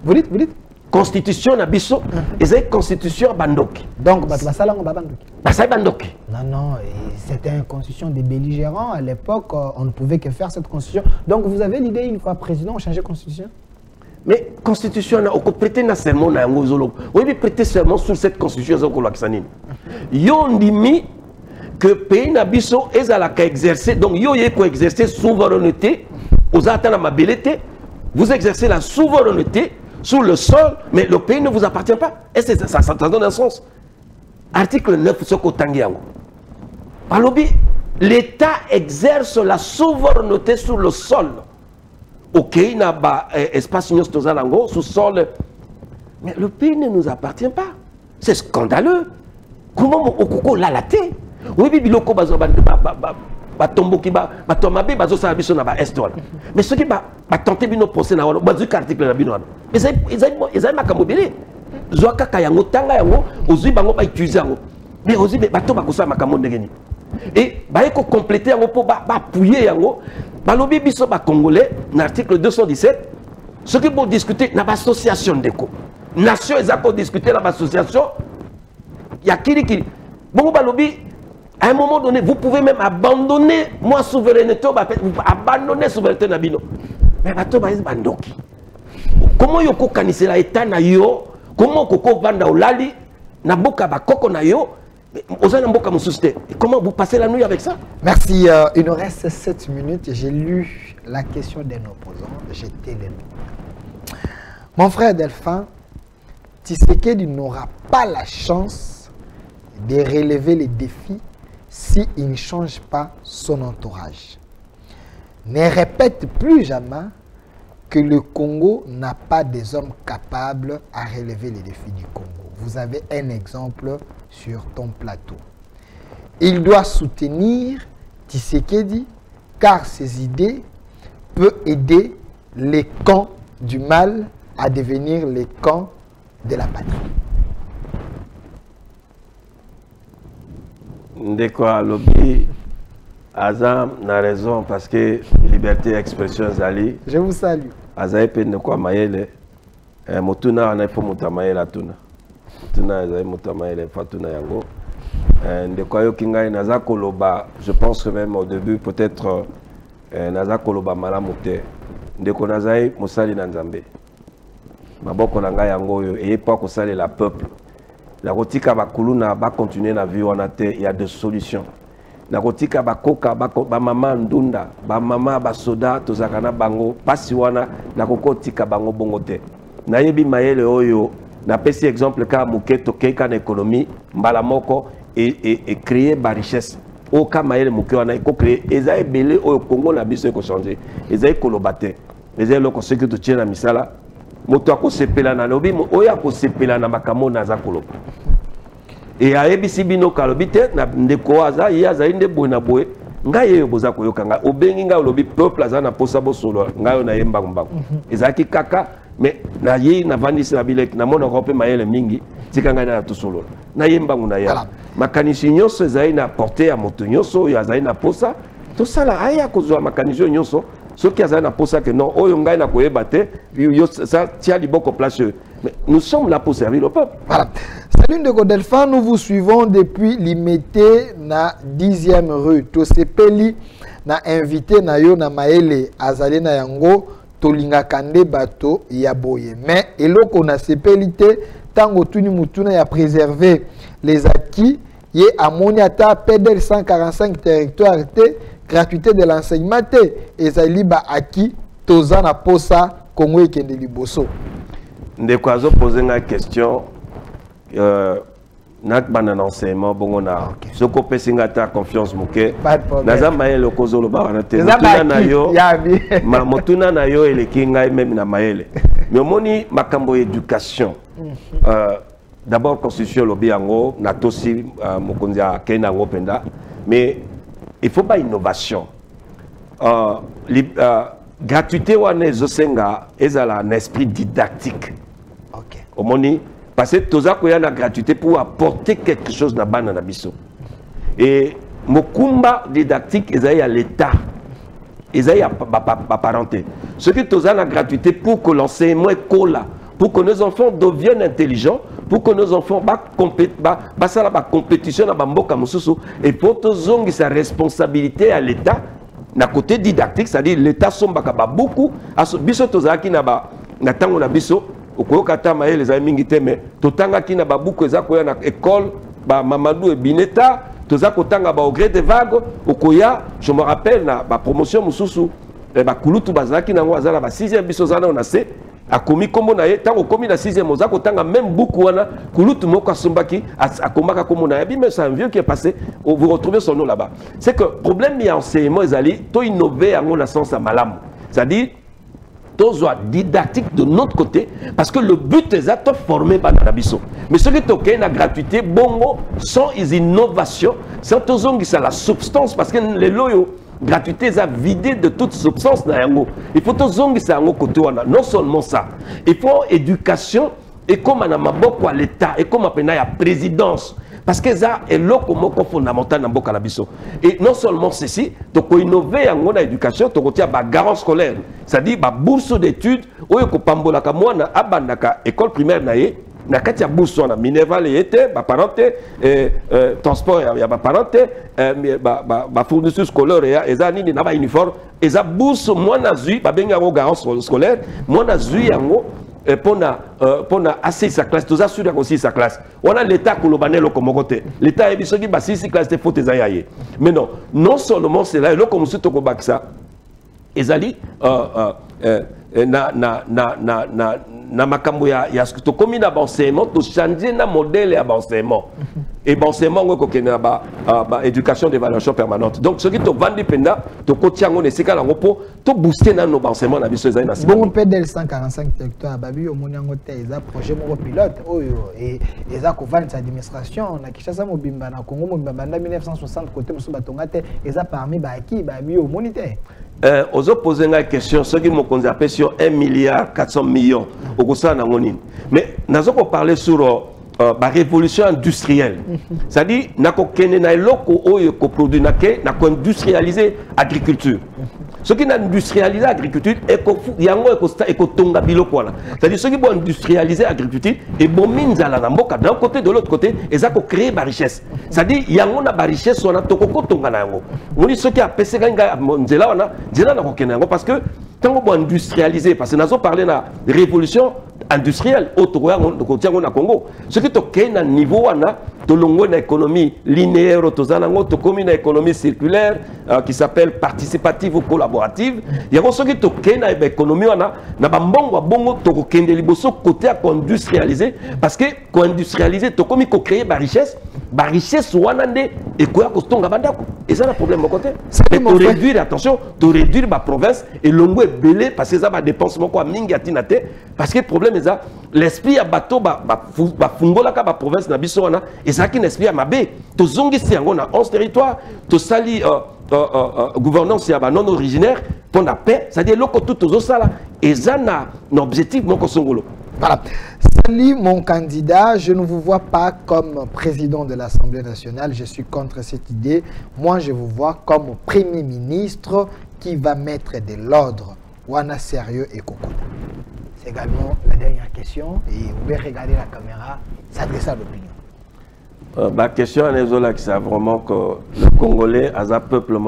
Vous dites Constitution na biso ezali constitution bandoki. Donc basalango bandoki. Basai bandoki. Non, c'était une constitution des belligérants à l'époque, on ne pouvait que faire cette constitution. Donc vous avez l'idée une fois président on changeait constitution? Mais constitution on peut prêter na serment na yango zolo. Oyebi prêter serment sur cette constitution zoko laksanini. Yo ndimi que pays na biso ezalaka exercer donc yo yeko exercer souveraineté aux atana mabelete, vous exercez la souveraineté sur le sol mais le pays ne vous appartient pas. Et ça donne un sens. Article 9 soko tangiango. Alobi l'État exerce la souveraineté sur le sol. OK, il y a un espace sous sol. Mais le pays ne nous appartient pas. C'est scandaleux. Comment on l'a laté? Oui, biloko batombo ki batomabe bazo sa biso na ba est wala. Mais ceux qui ba tenter bino procès na wala bazuka article na bino wana. Ezai makambo belé. Zwaka kayango tanga yango ozui bango ba utiliser yango. Mais ozui bato bakosa makambo ndengeni. Et ba eko compléter yango po ba appuyer yango. Balobi biso ba congolais na article 217 ce qui vont discuter na ba association ndeko. Nation ezako discuter na ba association ya kiri. Bon balobi à un moment donné, vous pouvez même abandonner moi souveraineté, vous abandonner souveraineté nabino. Mais bato ba bandoki. Comment yoko kanisela état na yo comment koko banda olali na boka ba koko na yo oza na boka mususte. Comment vous passez la nuit avec ça? Merci. Il nous reste 7 minutes. J'ai lu la question d'un opposant. J'étais le nom. Mon frère Delphin, Tshisekedi n'aura pas la chance de relever les défis s'il ne change pas son entourage. Ne répète plus jamais que le Congo n'a pas des hommes capables à relever les défis du Congo. Vous avez un exemple sur ton plateau. Il doit soutenir Tshisekedi car ses idées peuvent aider les camps du mal à devenir les camps de la patrie. Ndeko lobby Azam n'a raison parce que liberté d'expression zali. Je vous salue. Azaï pe ndeko mayele motuna na ifo mutamayela tuna. Tuna azaï mutamayele fatuna yango. Ndeko yo kingai naza koloba, je pense que même au début peut-être naza koloba malamu te. Ndeko nazaï musali na Nzambe. Maboko na ngai yango yo et pas ko sali la peuple. La rotika bakuluna ba continuer na vie wana te, il y a des solutions. La rotika bakoka ba mama ndunda, ba mama ba soda tozakana bango pasi wana na kokotika bango bongo te. Na yebi mayele oyo na pesi exemple ka muketo keka na économie mbala moko et créer ba richesse. O ka mayele muke wana iko créer eza ebele oyo Congo na biso eko changer. Eza ekolobate. Eza loko seki to tient na misala. Moto akosepela na lobi oya kosepela na makambo na za koloba. Et a ebisi bino kalobi te na ndeko aza yaza inde boye na boye ngai yo boza koyoka nga obengi nga lobi peuple aza na posa bo solo ngai na yemba mbango. Ezaki kaka mais na ye na vandisi na bilek na mona ko pe mayele mingi tika ngai na to solo. Na yemba nguna ya. Makanisi nyonso ezai na porter ya moto nyonso yo azai na posa to sala aya kozwa makanisi nyonso. Ceux qui ont posé que non, ça tient beaucoup place. Mais nous sommes là pour servir le peuple. Voilà. Salut de Godelphin, nous vous suivons depuis l'imité na 10e rue. Tosepeli na invité na yo na maele azali na yango tolinga kande bato ya boye. Mais eloko na sepelité tango tuni mutuna ya préserver les acquis ye amoni ata PDL 145 territoire te gratuité de l'enseignement et Zaliba Aki Tozana Posa Congo et Kende Liboso. Ndeko azo poser une question nak ban enseignement bongo na soko pesinga ta confiance muke naza maele okozo lo ba na te motuna na yo ma motuna na yo elekinga même na maele mais moni makambo éducation d'abord constitution lobi yango na tosi mokonzi akena ngo penda mais il faut pas innovation. Gratuité wane zosenga ezala un esprit didactique. OK. Omoni parce que toza koya na gratuité pour apporter quelque chose na bana na biso. Et mokumba didactique ezaya l'état. Ezaya ba parenté. Ce qui toza na gratuité pour que l'enseignement est cola, pour que nos enfants deviennent intelligents, pour que nos enfants la compétition na bamboka mususu et pour tozongi sa responsabilité à l'état na côté didactique, c'est-à-dire l'état sombaka ba beaucoup biso tozaki na ba na tango na biso okoyoka ta maye les amis mingi te mais totanga ki na ba beaucoup eza koya na école ba Mamadou et Bineta toza kotanga ba au gré des vagues okoya je me rappelle na ba promotion mususu ba kulutu bazaki na ngo azala ba 6e biso zana on a se a commis comme on a été au commis la 6e mozako tanga même beaucoup wana kulutu moko asombaki akomaka comme on a bien mais c'est un vieux qui est passé vous retrouvez son nom là-bas c'est que problème il y a enseignement ezali to innover en la sens à malam c'est-à-dire soit didactique de notre côté parce que le but est de former par Narabiso. Mais ce qui est la gratuité, bongo, sans innovation, c'est la substance parce que les loyaux, gratuité, est vidé de toute substance. Il faut non seulement ça, il faut éducation et comme on a beaucoup à l'État et comme on a la présidence. Parce que ça est l'okomoko fondamental dans Boka Labiso. Et non seulement ceci, donc innover en éducation, tu retiens la garance scolaire. C'est-à-dire la bourse d'études, ou que pambola ka mwana abandaka école primaire naie, na katia bourse na Minerval était, ba parenté, transport ya ba parenté, ba fourniture scolaire ya eza nini na ba uniforme, eza bourse mwana zui, ba benga ngo garance scolaire, mwana zui yango pour assez sa classe, tous assurés aussi sa classe. On a l'État qui le comme côté. L'État est bien sûr qui basi si classe de faute et mais non seulement c'est là, comme si tu as ça, ezali na makambo ya to komi na enseignement to changer na modèle ya enseignement et enseignement ngo ko na ba éducation d'évaluation permanente. Donc ce qui to vandi penda to kotiango ne sika lango po to booster na no enseignement na biso ezali na sika. Bon PDL 145 territoire babi o monyango te eza projet mo pilote oyo et eza ko vendre sa administration na Kinshasa mobimba na Congo mobimba na 1960 côté musu batonga te eza parmi ba qui babi o monité. Aux opposés une question, ce qui me appelle sur 1,4 milliard au Gossa Nangonin. Mais nous avons parlé sur la révolution industrielle. C'est-à-dire, nous avons produit, nous industrialisé l'agriculture. Ce qui n'a industrialisé l'agriculture, c'est-à-dire ceux qui vont industrialiser l'agriculture, et bon d'un côté, de l'autre côté, ils ont créé la richesse. C'est-à-dire, il y a une richesse, on a tout on dit ceux qui ont passé parce que quand on industrialiser, parce que nous avons parlé de la révolution industrielle au Congo, ce qui est à niveau, de une économie linéaire, une économie circulaire qui s'appelle participative ou collaborative. Il y a ceux qui sont une économie, côté à industrialiser, parce que quand industrialiser, tu as créé la richesse. La richesse, et quoi et ça, le problème, côté. Mais pour réduire, attention, pour réduire la province, et l'ongo est belé, parce que ça va dépenser parce que le problème est ça, l'esprit à bateau, fungola la province, et ça qui est l'esprit à mabé. Tu zongi si on a 11 territoires, tu sali gouvernance non originaire, pour la paix, c'est-à-dire que tout ça, et ça, un objectif, mon Kosongolo. Voilà. Salut mon candidat, je ne vous vois pas comme président de l'Assemblée nationale, je suis contre cette idée. Moi, je vous vois comme premier ministre qui va mettre de l'ordre. Wana sérieux et coco. C'est également la dernière question et vous pouvez regarder la caméra, s'adresser à l'opinion. Ma question est c'est vraiment que le Congolais a un peuple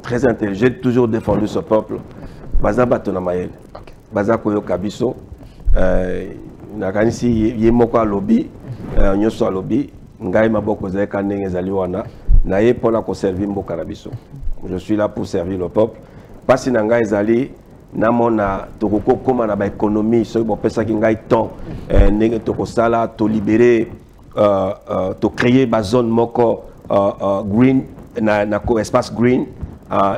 très intelligent. J'ai toujours défendu ce peuple. Baza Batonamayel, Baza Koyo Kabiso. Nakanisi yemoko lobby nyoso lobby ngai maboko zeka ndenge ezali wana na ye pona ko servir mboka na biso. Je suis là pour servir le peuple. Pasi na ngai ezali namona tokoko koma na ba économie so bo pesa ki ngai temps ndenge toko sala to libérer to créer ba zone moko green na ko espace green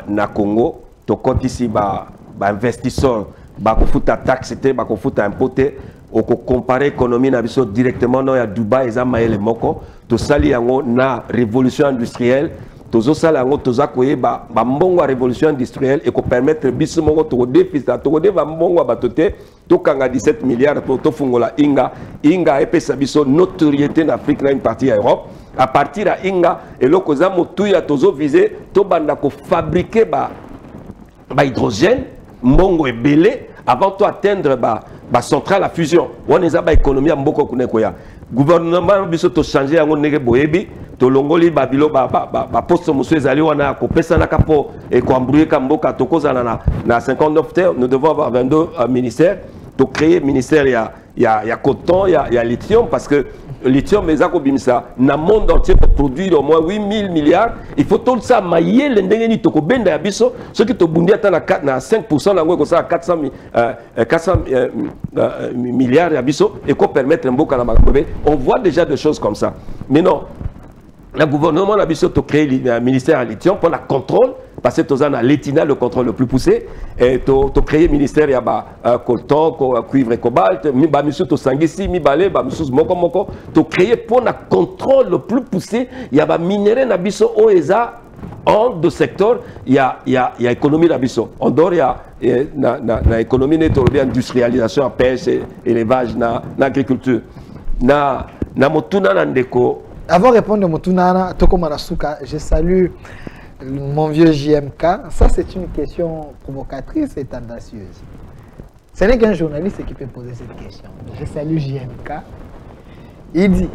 na Congo to kotisi ba investisseur bakofuta taxe te bakofuta impoté au comparer économie na biso directement no ya Dubaï eza maele moko to sali yango na révolution industrielle tozo sala yango toza koyeba ba mbongo révolution industrielle et ko permettre biso moko to déficit to deva mbongo batote to kanga 17 milliards pour to fungola inga epesa biso notoriété en Afrique na une partie en Europe à partir à inga et lokoza motuya tozo viser to banda ko fabriquer ba hydrogène mbongo ebele avant de atteindre la centrale à fusion. On est à l'économie à Mboko Kunekoya. Gouvernement biso to changer yango nege boyebi to longoli babilo poste monsieur ezali wana ko pesa na kapo et ko embrouiller kamboka to kozana na 59 terres. Nous devons avoir 22 ministères to créer ministère il y a coton, il y a lithium parce que lithium mais zako bimisa na monde entier pour produire au moins 8000 milliards. Il faut tout ça mailler l'endengeni to ko benda ya biso ce qui to bundi ata na 5% na ngwe ça 400 milliards ya biso et ko permettre mboka na makambe. On voit déjà des choses comme ça. Mais non, le gouvernement a biso to créer le ministère à lithium pour la contrôle parce que tu as l'ETINA, le contrôle le plus poussé, et tu as créé le ministère, il y a coltan, cuivre et cobalt, tu as sangisi, moko, tu as créé pour le contrôle le plus poussé, il y a des minéraux nabiso oeza, en deux secteurs, il y a économie nabiso. En dehors, il y a économie industrialisation, pêche, élevage, agriculture. Avant de répondre à Motunana, Toko Manasuka, je salue mon vieux JMK. Ça, c'est une question provocatrice et tendancieuse. Ce n'est qu'un journaliste qui peut poser cette question. Je salue JMK. Il dit,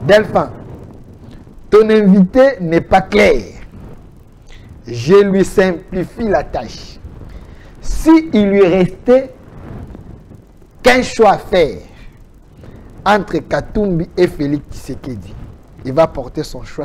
Delphin, ton invité n'est pas clair. Je lui simplifie la tâche. Si il lui restait qu'un choix à faire entre Katumbi et Félix Tshisekedi. Il va porter son choix